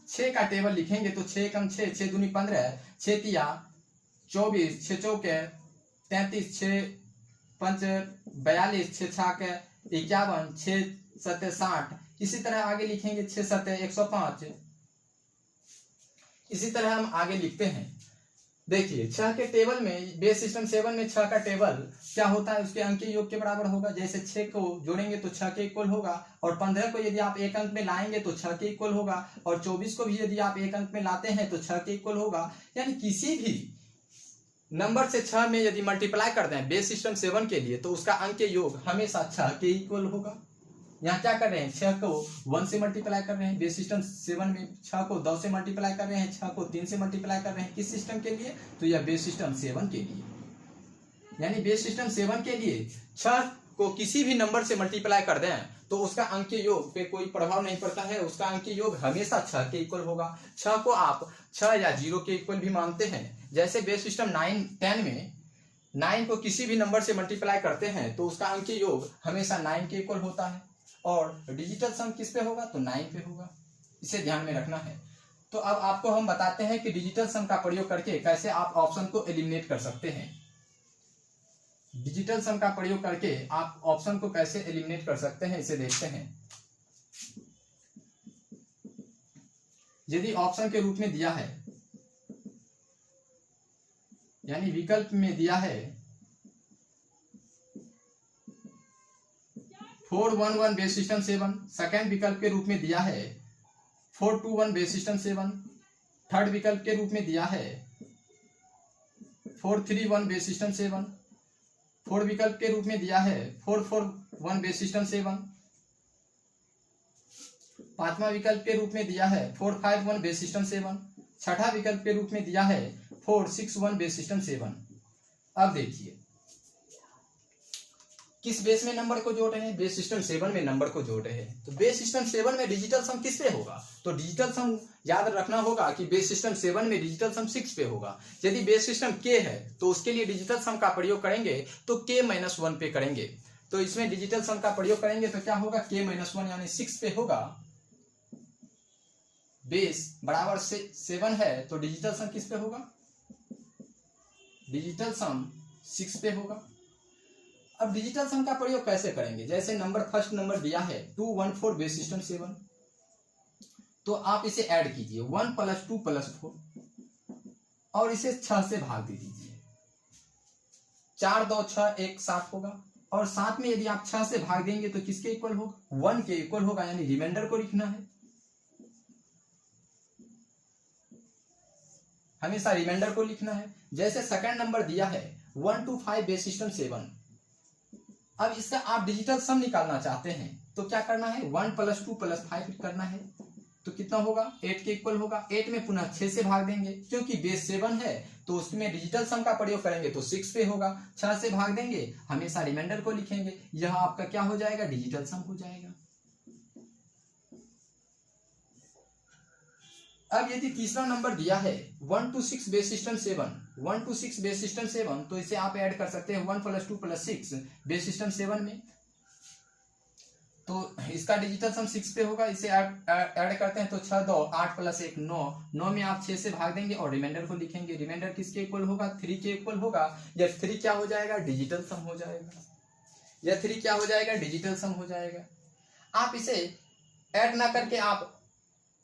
6 का टेबल लिखेंगे तो 6 एकम 6 6 दूनी 15, 6 तिया 24, 6 चौके 33, 6 पंच 42, 6 छाक 51, 6 सत्ते 60। इसी तरह आगे लिखेंगे 6 सत्ते 105। इसी तरह हम आगे लिखते हैं। देखिए 6 के टेबल में बेस सिस्टम 7 में 6 का टेबल क्या होता है, उसके अंक के योग के बराबर होगा। जैसे 6 को जोड़ेंगे तो 6 के इक्वल होगा, और 15 को यदि आप एक अंक में लाएंगे तो 6 के इक्वल होगा, और 24 को भी यदि आप एक अंक में लाते हैं तो 6 के इक्वल होगा। यानी किसी भी नंबर से 6 में यदि मल्टीप्लाई कर दें बेस सिस्टम 7 के लिए तो उसका अंक के योग हमेशा 6 के इक्वल होगा। यहाँ क्या कर रहे हैं, 6 को 1 से मल्टीप्लाई कर रहे हैं, बेस सिस्टम 7 में 6 को 2 से मल्टीप्लाई कर रहे हैं, 6 को 3 से मल्टीप्लाई कर रहे हैं। किस सिस्टम के लिए, तो यह बेस सिस्टम 7 के लिए। यानी बेस सिस्टम 7 के लिए 6 को किसी भी नंबर से मल्टीप्लाई कर दें तो उसका अंक के योग पे कोई प्रभाव नहीं पड़ता है, उसका अंक के योग हमेशा 6 के इक्वल होगा। 6 को आप 6 या 0 के इक्वल भी मानते हैं। जैसे बेस सिस्टम 9 10 में 9 को किसी भी नंबर से मल्टीप्लाई करते हैं तो उसका अंक के योग हमेशा 9 के इक्वल होता है। और डिजिटल सम किस पे होगा, तो 9 पे होगा। इसे ध्यान में रखना है। तो अब आपको हम बताते हैं कि डिजिटल सम का प्रयोग करके कैसे आप ऑप्शन को एलिमिनेट कर सकते हैं। डिजिटल सम का प्रयोग करके आप ऑप्शन को कैसे एलिमिनेट कर सकते हैं, इसे देखते हैं। यदि ऑप्शन के रूप में दिया है, यानी विकल्प में दिया है 411 बेस सिस्टम 7, सेकेंड विकल्प के रूप में दिया है 421 बेस सिस्टम 7, थर्ड विकल्प के रूप में दिया है 431 बेस सिस्टम 7, फोर्थ विकल्प के रूप में दिया है 441 बेस सिस्टम 7, पांचवा विकल्प के रूप में दिया है 451 बेस सिस्टम 7, छठा विकल्प के रूप में दिया है 461 बेस सिस्टम 7। अब देखिए किस बेस में नंबर को जोड़ रहे हैं, बेस सिस्टम 7 में नंबर को जोड़ रहे हैं। तो बेस सिस्टम 7 में डिजिटल सम किस पे होगा, तो डिजिटल सम याद रखना होगा कि बेस सिस्टम 7 में डिजिटल सम 6 पे होगा। यदि बेस सिस्टम k है तो उसके लिए डिजिटल सम का प्रयोग करेंगे तो k-1 पे करेंगे। तो इसमें डिजिटल सम का प्रयोग करेंगे तो क्या होगा, k-1 यानी 6 पे होगा। बेस बराबर से 7 है तो डिजिटल सम किस पे होगा, डिजिटल सम 6 पे होगा। अब डिजिटल सम का प्रयोग कैसे करेंगे, जैसे नंबर फर्स्ट नंबर दिया है 214 बेस सिस्टम 7, तो आप इसे ऐड कीजिए 1 + 2 + 4 और इसे 6 से भाग दे दीजिए। 4 2 6 1 7 होगा। और 7 में यदि आप 6 से भाग देंगे तो किसके इक्वल होगा, 1 के इक्वल होगा। यानी रिमाइंडर को लिखना है, हमेशा रिमाइंडर को लिखना है। जैसे सेकंड नंबर दिया है 125 बेस सिस्टम 7, अब इसका आप डिजिटल सम निकालना चाहते हैं तो क्या करना है, 1 + 2 + 5 करना है। तो कितना होगा, 8 के इक्वल होगा। 8 में पुनः 6 से भाग देंगे, क्योंकि बेस 7 है तो उसमें डिजिटल सम का प्रयोग करेंगे तो 6 पे होगा। 6 से भाग देंगे, हमेशा रिमाइंडर को लिखेंगे, यह आपका क्या हो जाएगा, डिजिटल सम हो जाएगा। अब यदि तीसरा नंबर दिया है 1 to 6 base system 7, 1 to 6 base system 7, तो इसे आप ऐड कर सकते हैं 1 + 2 + 6 बेस सिस्टम 7 में। तो इसका डिजिटल सम 6 पे होगा। इसे ऐड करते हैं तो 6 2 8 + 1 9, 9 में आप 6 से भाग देंगे और रिमाइंडर को लिखेंगे। रिमाइंडर किसके इक्वल होगा, 3 के इक्वल होगा। यह 3 क्या हो जाएगा, डिजिटल सम हो जाएगा। यह 3 क्या हो जाएगा, डिजिटल सम हो जाएगा। आप इसे ऐड ना करके आप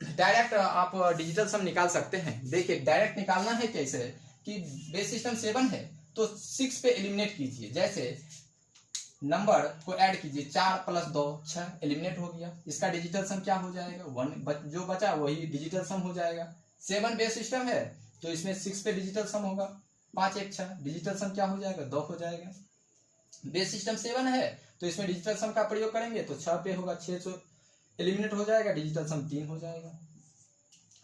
डायरेक्ट आप डिजिटल सम निकाल सकते हैं। देखिए डायरेक्ट निकालना है कैसे, कि बेस सिस्टम 7 है तो 6 पे एलिमिनेट कीजिए। जैसे नंबर को ऐड कीजिए, 4 + 2 6 एलिमिनेट हो गया। इसका डिजिटल सम क्या हो जाएगा, 1 जो बचा वही डिजिटल सम हो जाएगा। 7 बेस सिस्टम है तो इसमें 6 पे डिजिटल सम होगा। 5 1 6, डिजिटल सम क्या हो जाएगा 2 हो जाएगा। बेस सिस्टम 7 है तो इसमें डिजिटल सम का प्रयोग करेंगे तो 6 पे होगा, 6 तो एलिमिनेट हो जाएगा, डिजिटल सम 3 हो जाएगा।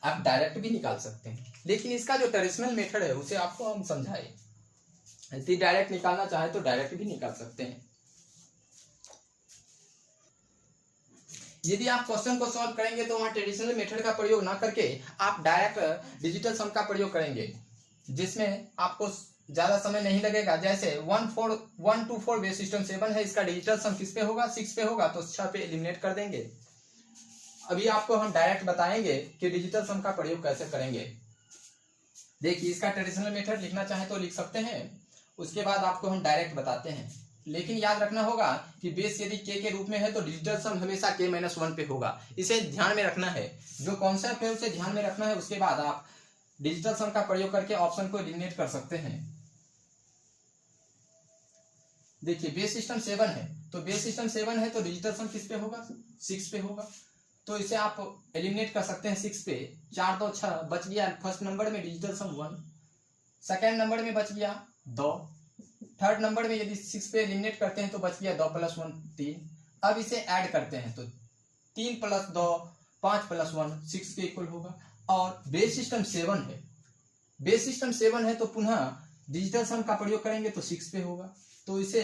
आप डायरेक्ट भी निकाल सकते हैं, लेकिन इसका जो ट्रेडिशनल मेथड है उसे आपको हम समझाए। यदि डायरेक्ट निकालना चाहे तो डायरेक्ट भी निकाल सकते हैं। यदि आप क्वेश्चन को सॉल्व करेंगे तो वहां ट्रेडिशनल मेथड का प्रयोग ना करके आप डायरेक्ट डिजिटल सम का प्रयोग करेंगे, जिसमें आपको ज्यादा समय नहीं लगेगा। जैसे 1 2 4 बेस सिस्टम 7 है, इसका डिजिटल सम किस पे होगा 6 पे होगा, तो 6 पे एलिमिनेट कर देंगे। अभी आपको हम डायरेक्ट बताएंगे कि डिजिटल सम का प्रयोग कैसे करेंगे। देखिए, इसका ट्रेडिशनल मेथड लिखना चाहे तो लिख सकते हैं, उसके बाद आपको हम डायरेक्ट बताते हैं। लेकिन याद रखना होगा कि बेस यदि के रूप में है तो डिजिटल सम हमेशा k-1 पे होगा, इसे ध्यान में रखना है। जो कॉन्सेप्ट है उसे ध्यान में रखना है, उसके बाद आप डिजिटल सम का प्रयोग करके ऑप्शन को एलिमिनेट कर सकते हैं। देखिए, बेस सिस्टम 7 है तो बेस सिस्टम 7 है तो डिजिटल सम किस पे होगा 6 पे होगा, तो इसे आप एलिमिनेट कर सकते हैं 6 पे। 4 2 6 बच गया, फर्स्ट नंबर में डिजिटल सम 1, सेकेंड नंबर में बच गया 2, थर्ड नंबर में यदि 6 पे एलिमिनेट करते हैं तो बच गया 2 + 1 3। अब इसे ऐड करते हैं तो 3 + 2 5 + 1 6 के इक्वल होगा। और बेस सिस्टम 7 है, बेस सिस्टम 7 है तो पुनः डिजिटल सम का प्रयोग करेंगे तो 6 पे होगा, तो इसे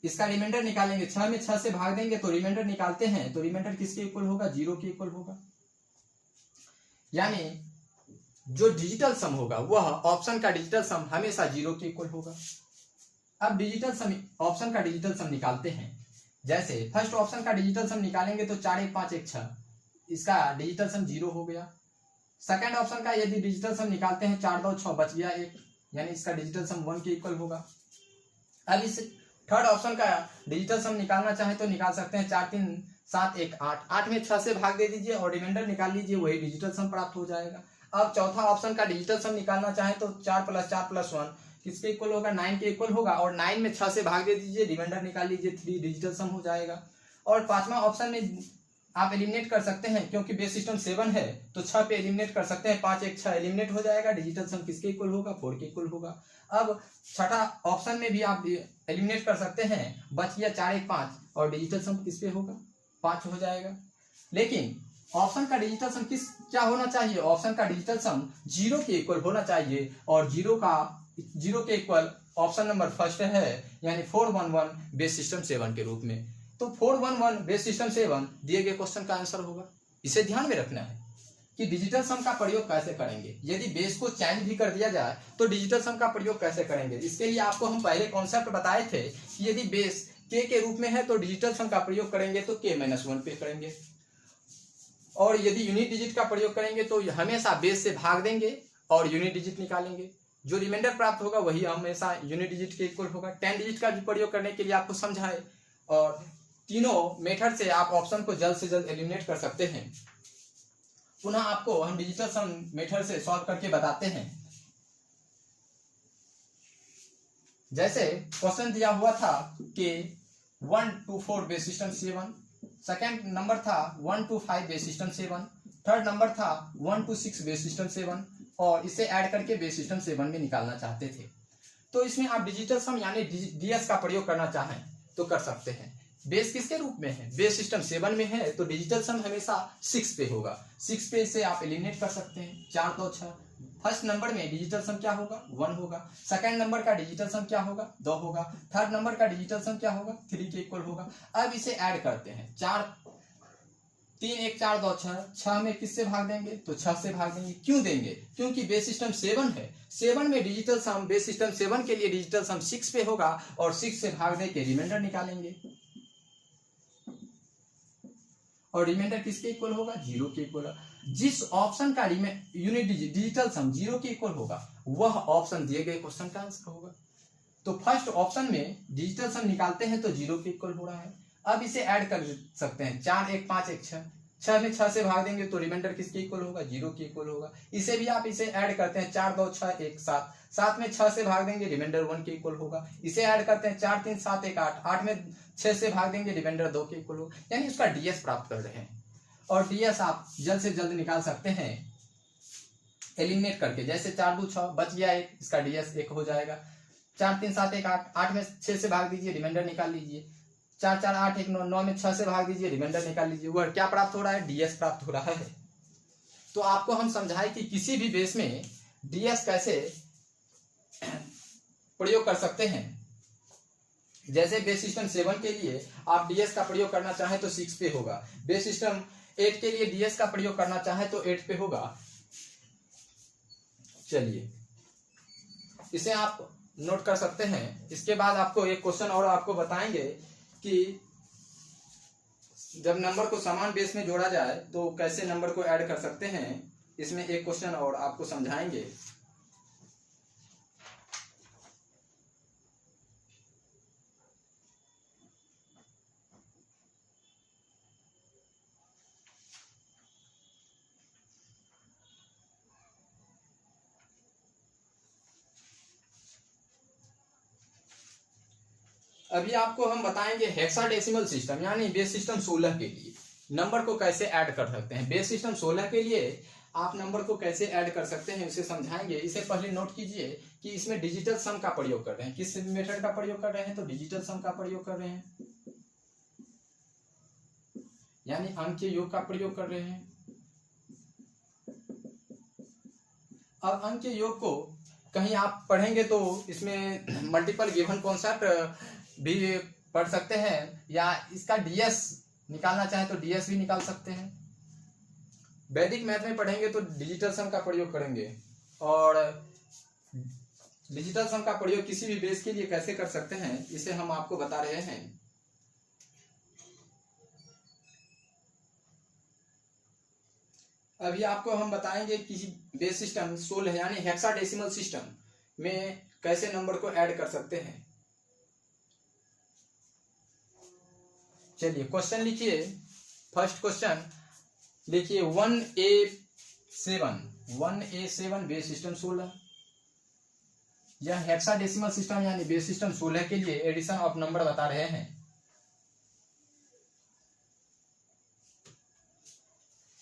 इसका रिमाइंडर निकालेंगे। 6 में 6 से भाग देंगे तो रिमाइंडर निकालते हैं, तो रिमाइंडर किसके इक्वल होगा 0 के इक्वल होगा। यानी जो डिजिटल सम होगा वह ऑप्शन का डिजिटल सम हमेशा 0 के इक्वल होगा। अब डिजिटल सम ऑप्शन का डिजिटल सम निकालते हैं। जैसे फर्स्ट ऑप्शन का डिजिटल सम निकालेंगे तो 4 1 5 1 6, इसका डिजिटल सम 0 हो गया। सेकंड ऑप्शन का यदि डिजिटल सम निकालते हैं 4 2 6 बच गया 1, यानी इसका डिजिटल सम 1 के इक्वल होगा। अब इस थर्ड ऑप्शन का डिजिटल सम निकालना चाहे तो निकाल सकते हैं 4 3 7 1 8, 8 में 6 से भाग दे दीजिए और रिमाइंडर निकाल लीजिए, वही डिजिटल सम प्राप्त हो जाएगा। अब चौथा ऑप्शन का डिजिटल सम निकालना चाहे तो 4 + 4 + 1 किसके इक्वल होगा 9 के इक्वल होगा, और 9 में 6 से भाग दे दीजिए, रिमाइंडर निकाल लीजिए, 3 डिजिटल सम हो जाएगा। और पांचवा ऑप्शन में आप एलिमिनेट कर सकते हैं, क्योंकि बेस सिस्टम 7 है तो 6 पे एलिमिनेट कर सकते हैं, 5 1 6 एलिमिनेट हो जाएगा, डिजिटल सम किसके इक्वल होगा 4 के इक्वल होगा। अब छठा ऑप्शन में भी आप एलिमिनेट कर सकते हैं, बच गया 4 1 5 और डिजिटल सम किस पे होगा 5 हो जाएगा। लेकिन ऑप्शन का डिजिटल सम क्या होना चाहिए, ऑप्शन का डिजिटल सम 0 के इक्वल होना चाहिए, और 0 के इक्वल ऑप्शन नंबर फर्स्ट है, यानी 411 बेस सिस्टम 7 के रूप में। तो 411 बेस सिस्टम 7 दिए गए क्वेश्चन का आंसर होगा। इसे ध्यान में रखना है कि डिजिटल सम का प्रयोग कैसे करेंगे। यदि बेस को चेंज भी कर दिया जाए तो डिजिटल सम का प्रयोग कैसे करेंगे। इसके लिए आपको हम पहले कॉन्सेप्ट बताए थे कि यदि बेस के रूप में है तो डिजिटल सम का प्रयोग करेंगे तो k-1 पे करेंगे, और यदि यूनिट डिजिट का प्रयोग करेंगे तो हमेशा बेस से भाग देंगे और यूनिट डिजिट निकालेंगे। जो रिमाइंडर प्राप्त होगा वही हमेशा यूनिट डिजिट के इक्वल होगा। 10 डिजिट का भी प्रयोग करने के लिए आपको समझाए, और तीनों मेथड से आप ऑप्शन को जल्द से जल्द एलिमिनेट कर सकते हैं। पुनः आपको हम डिजिटल सम मेथड से सॉल्व करके बताते हैं। जैसे क्वेश्चन दिया हुआ था कि 1 2 4 बेस सिस्टम 7, सेकेंड नंबर था 1 2 5 बेस सिस्टम 7, थर्ड नंबर था 1 2 6 बेस सिस्टम 7, और इसे ऐड करके बेस सिस्टम 7 में निकालना चाहते थे। तो इसमें आप डिजिटल सम यानी डीएस का प्रयोग करना चाहें तो कर सकते हैं। बेस किसके रूप में है, बेस सिस्टम 7 में है तो डिजिटल सम हमेशा 6 पे होगा। 6 पे से आप एलिमिनेट कर सकते हैं। 4 2 6, फर्स्ट नंबर में डिजिटल सम क्या होगा 1 होगा, सेकंड नंबर का डिजिटल सम क्या होगा 2 होगा, थर्ड नंबर का डिजिटल सम क्या होगा 3 के इक्वल होगा। अब इसे ऐड करते हैं, 4 3 1 4 2 6, 6 में किससे भाग देंगे तो 6 से भाग देंगे। क्यों देंगे, क्योंकि बेस सिस्टम 7 है, 7 में डिजिटल सम बेस सिस्टम 7 के लिए डिजिटल सम 6 पे होगा, और 6 से भाग दे के रिमाइंडर निकालेंगे, और रिमाइंडर किसके इक्वल होगा 0 के इक्वल होगा। जिस ऑप्शन का यूनिट डिजिटल सम 0 के इक्वल होगा वह ऑप्शन दिए गए क्वेश्चन का आंसर होगा। तो फर्स्ट ऑप्शन में डिजिटल सम निकालते हैं तो 0 के इक्वल हो रहा है। अब इसे ऐड कर सकते हैं, 4 1 5 1 6, 6 में 6 से भाग देंगे तो रिमाइंडर किसके इक्वल होगा 0 के इक्वल होगा। इसे भी आप इसे ऐड करते हैं, 4 2 6 1 7, 7 में 6 से भाग देंगे रिमाइंडर 1 के इक्वल होगा। इसे ऐड करते हैं, 4 3 7 1 8, 8 में 6 से भाग देंगे रिमाइंडर 2 के इक्वल होगा। यानी उसका डीएस प्राप्त कर रहे हैं, और डीएस आप जल्द से जल्द निकाल सकते हैं। एलिमिनेट करके, जैसे 4 2 6 बच गया 1, इसका डीएस 1 हो जाएगा। 4 3 7 1 8, 8 में 6 से भाग दीजिए, रिमाइंडर निकाल लीजिए। 4 4 8 1 9, 9 में 6 से भाग दीजिए, रिमाइंडर निकाल लीजिए। वह क्या प्राप्त हो रहा है? डीएस प्राप्त हो रहा है। तो आपको हम समझाए कि किसी भी बेस में डीएस कैसे प्रयोग कर सकते हैं। जैसे बेस सिस्टम 7 के लिए आप डीएस का प्रयोग करना चाहें तो 6 पे होगा। बेस सिस्टम 8 के लिए डीएस का प्रयोग करना चाहें तो 8 पे होगा। चलिए इसे आप नोट कर सकते हैं। इसके बाद आपको एक क्वेश्चन और आपको बताएंगे कि जब नंबर को समान बेस में जोड़ा जाए तो कैसे नंबर को ऐड कर सकते हैं। इसमें एक क्वेश्चन और आपको समझाएंगे। अभी आपको हम बताएंगे हेक्साडेसिमल सिस्टम यानी बेस सिस्टम 16 के लिए नंबर को कैसे ऐड कर सकते हैं। बेस सिस्टम 16 के लिए आप नंबर को कैसे ऐड कर सकते हैं उसे समझाएंगे। इसे पहले नोट कीजिए कि इसमें डिजिटल सम का प्रयोग कर रहे हैं। किस मेथड का प्रयोग कर रहे हैं? तो डिजिटल सम का प्रयोग कर रहे हैं, यानी अंक के योग का प्रयोग कर रहे हैं। अब अंक के योग को कहीं आप पढ़ेंगे तो इसमें मल्टीपल गिवन कॉन्सेप्ट भी पढ़ सकते हैं, या इसका डीएस निकालना चाहे तो डीएस भी निकाल सकते हैं। वैदिक मैथ में पढ़ेंगे तो डिजिटल सम का प्रयोग करेंगे, और डिजिटल सम का प्रयोग किसी भी बेस के लिए कैसे कर सकते हैं इसे हम आपको बता रहे हैं। अभी आपको हम बताएंगे किसी बेस सिस्टम 16 यानी हेक्साडेसिमल सिस्टम में कैसे नंबर को ऐड कर सकते हैं। चलिए क्वेश्चन लिखिए। फर्स्ट क्वेश्चन लिखिए 1A7 बेस सिस्टम 16। यह हेक्साडेसिमल सिस्टम यानी बेस सिस्टम 16 के लिए एडिशन ऑफ नंबर बता रहे हैं।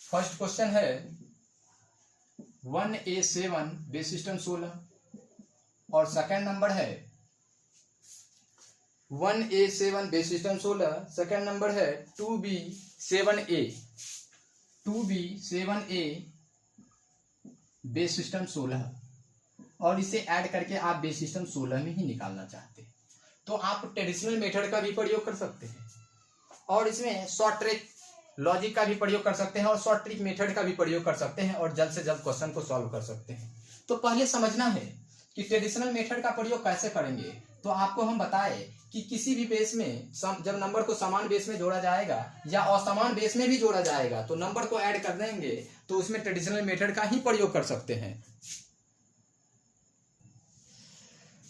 फर्स्ट क्वेश्चन है 1A7 बेस सिस्टम 16, और सेकेंड नंबर है 1A7 base system 16, second number है 2B7A बेस सिस्टम 16, और इसे ऐड करके आप बेस सिस्टम 16 में ही निकालना चाहते हैं तो आप ट्रेडिशनल मेथड का भी प्रयोग कर सकते हैं, और इसमें शॉर्ट ट्रिक लॉजिक का भी प्रयोग कर सकते हैं, और शॉर्ट ट्रिक मेथड का भी प्रयोग कर सकते हैं, और जल्द से जल्द क्वेश्चन को सॉल्व कर सकते हैं। तो पहले समझना है कि ट्रेडिशनल मेथड का प्रयोग कैसे करेंगे। तो आपको हम बताए कि किसी भी बेस में जब नंबर को समान बेस में जोड़ा जाएगा या असमान बेस में भी जोड़ा जाएगा तो नंबर को ऐड कर देंगे, तो उसमें ट्रेडिशनल मेथड का ही प्रयोग कर सकते हैं।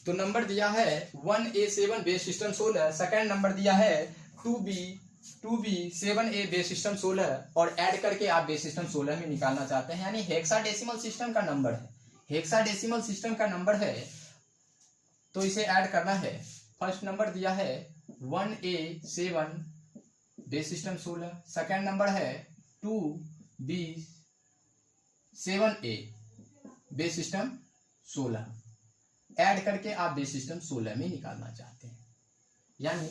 तो नंबर दिया है 1A7 base system 16, second number दिया है 2B7A बेस सिस्टम 16, और ऐड करके आप बेस सिस्टम 16 में निकालना चाहते हैं, यानी हेक्साडेसिमल सिस्टम का नंबर है। हेक्साडेसिमल सिस्टम का नंबर है तो इसे ऐड करना है। फर्स्ट नंबर दिया है 1A7 base system 16, second number है 2B7A बेस सिस्टम 16, ऐड करके आप बेस सिस्टम 16 में निकालना चाहते हैं, यानी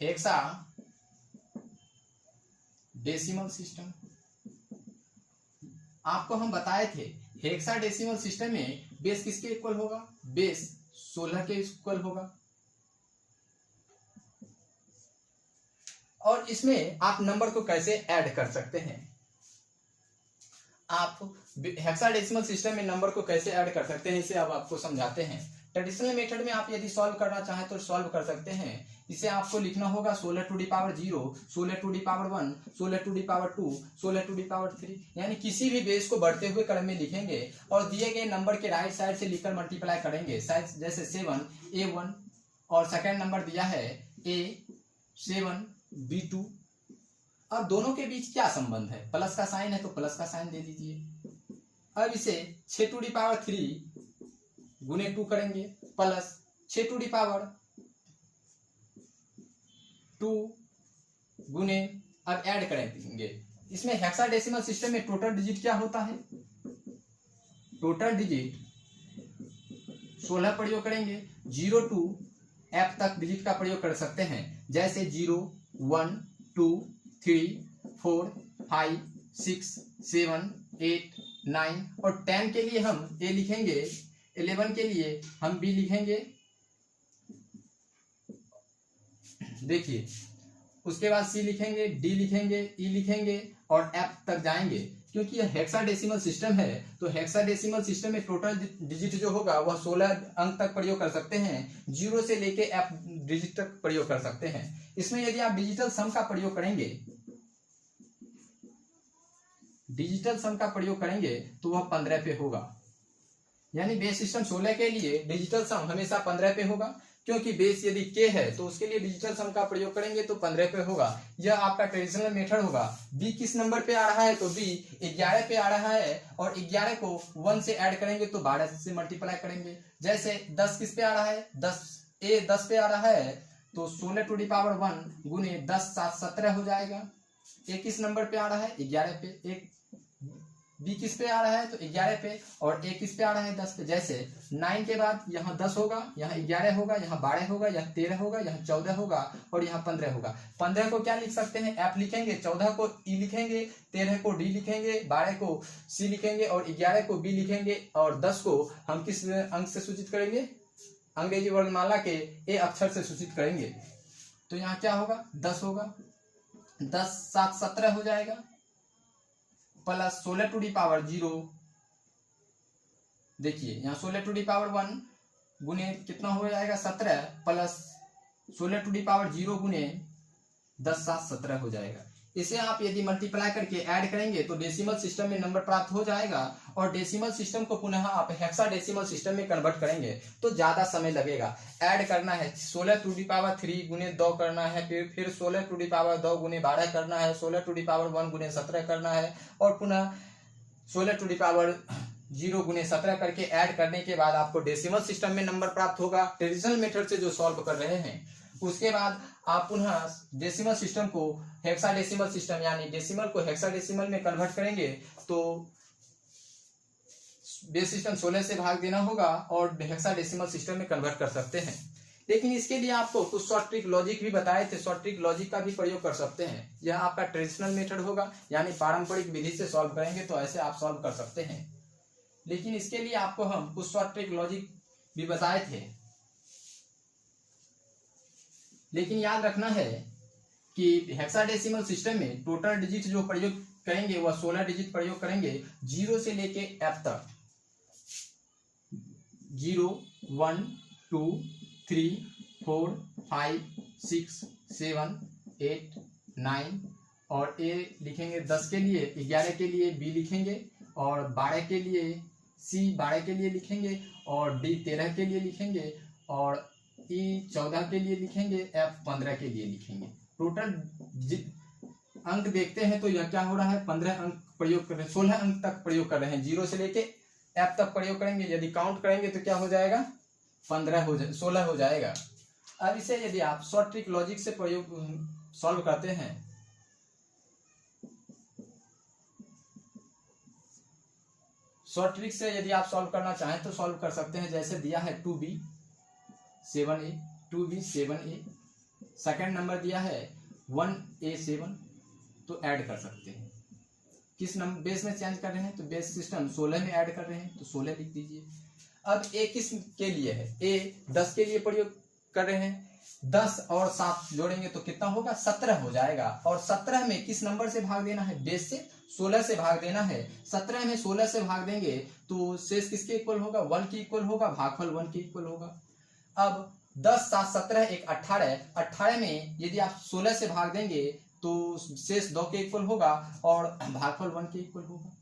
हेक्साडेसिमल सिस्टम। आपको हम बताए थे हेक्साडेसिमल सिस्टम में बेस किसके इक्वल होगा? बेस 16 के इक्वल होगा, और इसमें आप नंबर को कैसे ऐड कर सकते हैं। आप हेक्साडेसिमल सिस्टम में नंबर को कैसे ऐड कर सकते हैं इसे अब आपको समझाते हैं। ट्रेडिशनल मेथड में आप यदि सॉल्व करना चाहें तो सॉल्व कर सकते हैं। इसे आपको लिखना होगा 16 to the power 0, 16 to the power 1, 16 to the power 2, 16 to the power 3, यानी किसी भी बेस को बढ़ते हुए क्रम में लिखेंगे और दिए गए नंबर के राइट साइड से लिखकर मल्टीप्लाई करेंगे। जैसे 7A1, और सेकेंड नंबर दिया है A7B2। अब दोनों के बीच क्या संबंध है? प्लस का साइन है तो प्लस का साइन दे दीजिए। अब इसे 6 टू दी पावर 3 गुने 2 करेंगे, प्लस 6 टू दी पावर 2 गुने अब ऐड करेंगे। इसमें हेक्साडेसिमल सिस्टम में टोटल डिजिट क्या होता है? टोटल डिजिट 16 प्रयोग करेंगे। 0 to F तक डिजिट का प्रयोग कर सकते हैं, जैसे 0, 1, 2, 3, 4, 5, 6, 7, 8, 9 और 10 के लिए हम A लिखेंगे, 11 के लिए हम B लिखेंगे। देखिए, उसके बाद C लिखेंगे, D लिखेंगे, E लिखेंगे और F तक जाएंगे। क्योंकि यह हेक्साडेसिमल सिस्टम है, तो हेक्साडेसिमल सिस्टम में टोटल डिजिट जो होगा वह 16 अंक तक प्रयोग कर सकते हैं। 0 से लेके F डिजिट तक प्रयोग कर सकते हैं। इसमें यदि आप डिजिटल सम का प्रयोग करेंगे, डिजिटल सम का प्रयोग करेंगे तो वह 15 पे होगा। यानी बेस सिस्टम 16 के लिए डिजिटल सम हमेशा 15 पे होगा, क्योंकि बेस यदि k है तो उसके लिए डिजिटल सम का प्रयोग करेंगे तो 15 पे होगा। यह आपका ट्रेडिशनल मेथड होगा। b किस नंबर पे आ रहा है? तो b 11 पे आ रहा है और 11 को 1 से ऐड करेंगे तो 12 से मल्टीप्लाई करेंगे। जैसे 10 किस पे आ रहा है? 10 पे आ रहा है तो 16 टू दी पावर 1 गुने 10 7 17 हो जाएगा। a किस नंबर पे आ रहा है? 11 पे। b किस पे आ रहा है? तो 11 पे। और a किस पे आ रहा है? 10 पे। जैसे 9 के बाद यहाँ 10 होगा, यहाँ 11 होगा, यहाँ 12 होगा, यहाँ 13 होगा, यहाँ 14 होगा और यहाँ 15 होगा। 15 को क्या लिख सकते हैं? F लिखेंगे, 14 को E लिखेंगे, 13 को D लिखेंगे, 12 को C लिखेंगे और 11 को B लिखेंगे और 10 को हम किस अंक से सूचित करेंगे? अंग्रेजी वर्णमाला के A अक्षर से सूचित करेंगे। तो यहाँ क्या होगा? 10 होगा। 10 7 17 हो जाएगा, प्लस 16 टू दी पावर 0। देखिए यहाँ 16 टू दी पावर 1 गुने कितना हो जाएगा? 17 प्लस 16 टू दी पावर 0 गुने 10 7 17 हो जाएगा। इसे आप यदि मल्टीप्लाई करके ऐड करेंगे तो डेसिमल सिस्टम में नंबर प्राप्त हो जाएगा और डेसिमल सिस्टम को पुनः आप हेक्साडेसिमल सिस्टम में कन्वर्ट करेंगे तो ज्यादा समय लगेगा। ऐड करना है 16 टू दी पावर 3 गुने 2 करना है, फिर 16 टू दी पावर 2 गुने 12 करना है, 16 टू दी पावर 1 गुने 17 करना है और पुनः 16 टू दी पावर 0 गुने 17 करके ऐड करने के बाद आपको डेसिमल सिस्टम में नंबर प्राप्त होगा, ट्रेडिशनल मेथड से जो सॉल्व कर रहे हैं। उसके बाद आप पुनः डेसिमल सिस्टम को हेक्साडेसिमल सिस्टम यानी डेसिमल को हेक्साडेसिमल में कन्वर्ट करेंगे तो बेस सिस्टम 16 से भाग देना होगा और हेक्साडेसिमल सिस्टम में कन्वर्ट कर सकते हैं। लेकिन इसके लिए आपको कुछ शॉर्ट ट्रिक लॉजिक भी बताए थे, शॉर्ट ट्रिक लॉजिक का भी प्रयोग कर सकते हैं। यह आपका ट्रेडिशनल मेथड होगा, यानी पारंपरिक विधि से सॉल्व करेंगे तो ऐसे आप सॉल्व कर सकते हैं। लेकिन इसके लिए आपको हम कुछ शॉर्ट ट्रिक लॉजिक भी बताए थे। लेकिन याद रखना है कि हेक्साडेसिमल सिस्टम में टोटल डिजिट जो प्रयोग करेंगे वह 16 डिजिट प्रयोग करेंगे 0 से लेके F तक। 0 1 2 3 4 5 6 7 8 9 और A लिखेंगे 10 के लिए, 11 के लिए B लिखेंगे और 12 के लिए C 12 के लिए लिखेंगे और D 13 के लिए लिखेंगे और E 14 के लिए लिखेंगे, F 15 के लिए लिखेंगे। टोटल अंक देखते हैं तो यह क्या हो रहा है? 15 अंक प्रयोग कर रहे हैं, 16 अंक तक प्रयोग कर रहे हैं। 0 से लेके F तक प्रयोग करेंगे, यदि काउंट करेंगे तो क्या हो जाएगा? 16 हो जाएगा। अब इसे यदि आप शॉर्ट ट्रिक लॉजिक से प्रयोग सॉल्व करते हैं शॉर्ट ट्रिक से यदि आप सॉल्व करना चाहें तो सॉल्व कर सकते हैं। जैसे दिया है 2b 7a 2b 7a, second number दिया है 1a 7, तो ऐड कर सकते हैं। किस नंबर बेस में चेंज कर रहे हैं? तो बेस सिस्टम 16 में ऐड कर रहे हैं तो 16 लिख दीजिए। अब a किस के लिए है? a 10 के लिए प्रयोग कर रहे हैं। 10 और 7 जोड़ेंगे तो कितना होगा? 17 हो जाएगा। और 17 में किस नंबर से भाग देना है? बेस से 16 से भाग देना है। 17 में 16 से भाग देंगे तो शेष किसके इक्वल होगा? 1 के इक्वल होगा, भागफल 1 के इक्वल होगा। अब 10 7 17 एक 18, 18 में यदि आप 16 से भाग देंगे तो शेष 2 के इक्वल होगा और भागफल 1 के इक्वल होगा।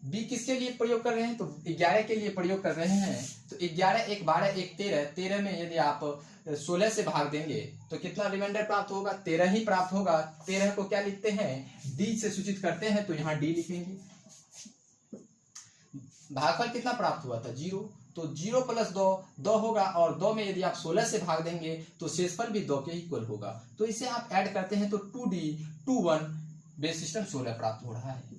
B किसके लिए प्रयोग कर रहे हैं? तो 11 के लिए प्रयोग कर रहे हैं। तो 11 एक 12 एक 13, 13 में यदि आप 16 से भाग देंगे तो कितना रिमाइंडर प्राप्त होगा? 13 ही प्राप्त होगा। 13 को क्या लिखते हैं? D से सूचित करते हैं तो यहाँ D लिखेंगे। भागफल कितना प्राप्त हुआ था? 0, तो 0 + 2 2 होगा, और 2 में यदि आप 16 से भाग देंगे तो शेषफल भी 2 के इक्वल होगा। तो इसे आप ऐड करते हैं तो 2D 21 बेस सिस्टम 16 प्राप्त हो रहा है।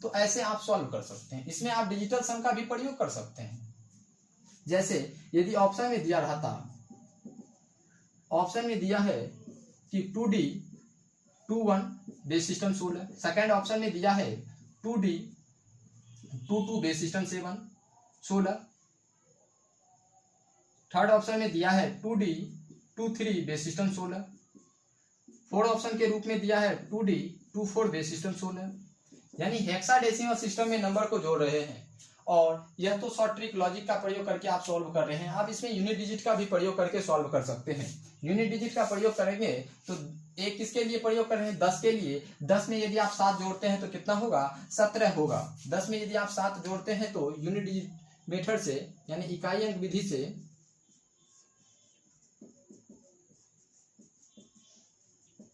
तो ऐसे आप सॉल्व कर सकते हैं। इसमें आप डिजिटल सम का भी प्रयोग कर सकते हैं। जैसे यदि ऑप्शन में दिया रहता, ऑप्शन में दिया है कि 2D 21 base system 16, second option में दिया है 2D 22 base system 7 16, third option में दिया है 2D 23 base system 16, fourth option के रूप में दिया है 2D 24 बेस सिस्टम 16। यानी हेक्साडेसिमल सिस्टम में नंबर को जोड़ रहे हैं, और यह तो शॉर्ट ट्रिक लॉजिक का प्रयोग करके आप सॉल्व कर रहे हैं। आप इसमें यूनिट डिजिट का भी प्रयोग करके सॉल्व कर सकते हैं। यूनिट डिजिट का प्रयोग करेंगे तो एक किसके लिए प्रयोग कर रहे हैं, 10 के लिए। 10 में यदि आप 7 जोड़ते हैं तो कितना होगा, 17 होगा। 10 में यदि आप 7 जोड़ते हैं तो यूनिट डिजिट मेथड से, यानी इकाई अंक विधि से,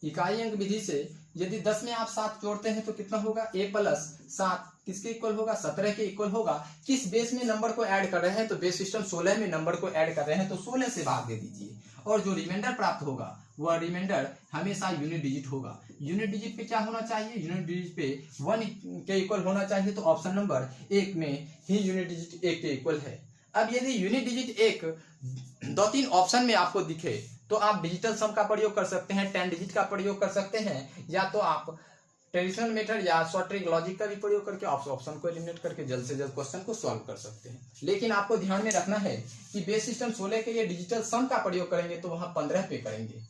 इकाई अंक विधि से यदि 10 में आप 7 जोड़ते हैं तो कितना होगा, a + 7 किसके इक्वल होगा, 17 के इक्वल होगा। किस बेस में नंबर को ऐड कर रहे हैं, तो बेस सिस्टम 16 में नंबर को ऐड कर रहे हैं, तो 16 से भाग दे दीजिए, और जो रिमाइंडर प्राप्त होगा वह रिमाइंडर हमेशा यूनिट डिजिट होगा। यूनिट डिजिट पे क्या होना चाहिए, यूनिट डिजिट पे 1 के इक्वल होना चाहिए। तो ऑप्शन नंबर 1 में ही यूनिट डिजिट 1 के इक्वल है। अब यदि यूनिट डिजिट 1 2-3 ऑप्शन में आपको दिखे तो आप डिजिटल सम का प्रयोग कर सकते हैं, 10 डिजिट का प्रयोग कर सकते हैं, या तो आप ट्रेडिशनल मेथड या शॉर्ट ट्रिक लॉजिक का भी प्रयोग करके आप ऑप्शन को एलिमिनेट करके जल्द से जल्द क्वेश्चन को सॉल्व कर सकते हैं। लेकिन आपको ध्यान में रखना है कि बेस सिस्टम 16 के लिए डिजिटल सम का प्रयोग करेंगे तो वहां 15 पे करेंगे।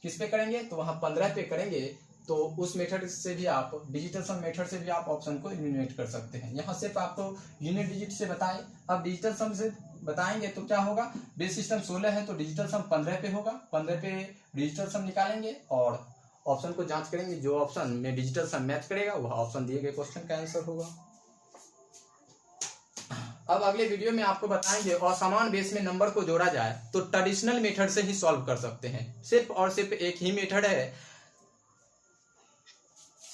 किस पे करेंगे, तो वहां 15 पे करेंगे। तो उस मेथड से भी आप, डिजिटल सम मेथड से भी आप ऑप्शन को एलिमिनेट कर सकते हैं। यहाँ सिर्फ आपको यूनिट डिजिट से बताए, अब डिजिटल सम से बताएंगे तो क्या होगा, बेस सिस्टम 16 है तो डिजिटल सम 15 पे होगा, 15 पे डिजिटल सम निकालेंगे और ऑप्शन को जांच करेंगे। जो ऑप्शन में डिजिटल सम मैच करेगा वह ऑप्शन दिए गए क्वेश्चन का आंसर होगा। अब अगले वीडियो में आपको बताएंगे असमान बेस में नंबर को जोड़ा जाए तो ट्रेडिशनल मेथड से ही सॉल्व कर सकते हैं। सिर्फ और सिर्फ एक ही मेथड है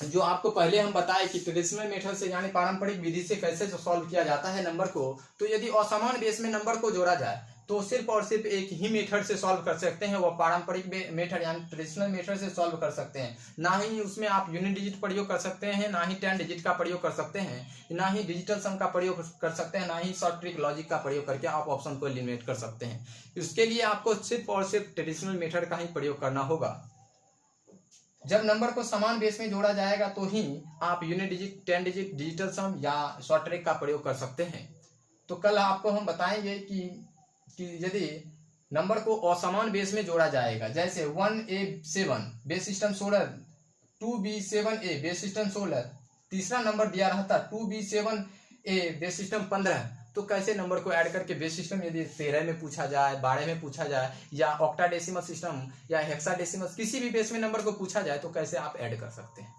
जो आपको पहले हम बताए कि ट्रेडिशनल मेथड से, यानी पारंपरिक विधि से कैसे सॉल्व किया जाता है नंबर को। तो यदि असमान बेस में नंबर को जोड़ा जाए तो सिर्फ और सिर्फ एक ही मेथड से सॉल्व कर सकते हैं, वो पारंपरिक मेथड यानी ट्रेडिशनल मेथड से सॉल्व कर सकते हैं। ना ही उसमें आप यूनिट डिजिट प्रयोग कर सकते हैं, ना ही 10 डिजिट का प्रयोग कर सकते हैं, ना ही डिजिटल सम का प्रयोग कर सकते हैं, ना ही शॉर्ट ट्रिक लॉजिक का प्रयोग करके आप ऑप्शन को एलिमिनेट कर सकते हैं। इसके लिए आपको सिर्फ और सिर्फ ट्रेडिशनल मेथड का ही प्रयोग करना होगा। जब नंबर को समान बेस में जोड़ा जाएगा तो ही आप यूनिट डिजिट, 10 डिजिट, डिजिटल सम या शॉर्ट ट्रिक का प्रयोग कर सकते हैं। तो कल आपको हम बताएंगे कि यदि नंबर को असमान बेस में जोड़ा जाएगा, जैसे 1A7 base system 16, 2B7A base system 16, तीसरा नंबर दिया रहता 2B7A बेस सिस्टम 15, तो कैसे नंबर को ऐड करके बेस सिस्टम यदि 13 में पूछा जाए, 12 में पूछा जाए, या ऑक्टाडेसिमल सिस्टम या हेक्साडेसिमल किसी भी बेस में नंबर को पूछा जाए तो कैसे आप ऐड कर सकते हैं,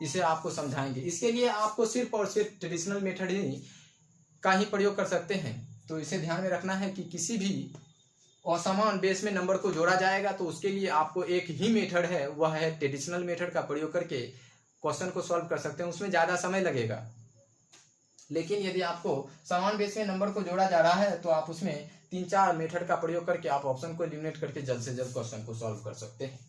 इसे आपको समझाएंगे। इसके लिए आपको सिर्फ और सिर्फ ट्रेडिशनल मेथड ही का ही प्रयोग कर सकते हैं। तो इसे ध्यान में रखना है कि किसी भी असमान बेस में नंबर को जोड़ा जाएगा तो उसके लिए आपको एक ही मेथड है, वह है ट्रेडिशनल मेथड का प्रयोग करके क्वेश्चन को सॉल्व कर सकते हैं। उसमें ज़्यादा समय लगेगा, लेकिन यदि आपको समान बेस में नंबर को जोड़ा जा रहा है तो आप उसमें 3-4 मेथड का प्रयोग करके आप ऑप्शन को एलिमिनेट करके जल्द से जल्द क्वेश्चन को सॉल्व कर सकते हैं।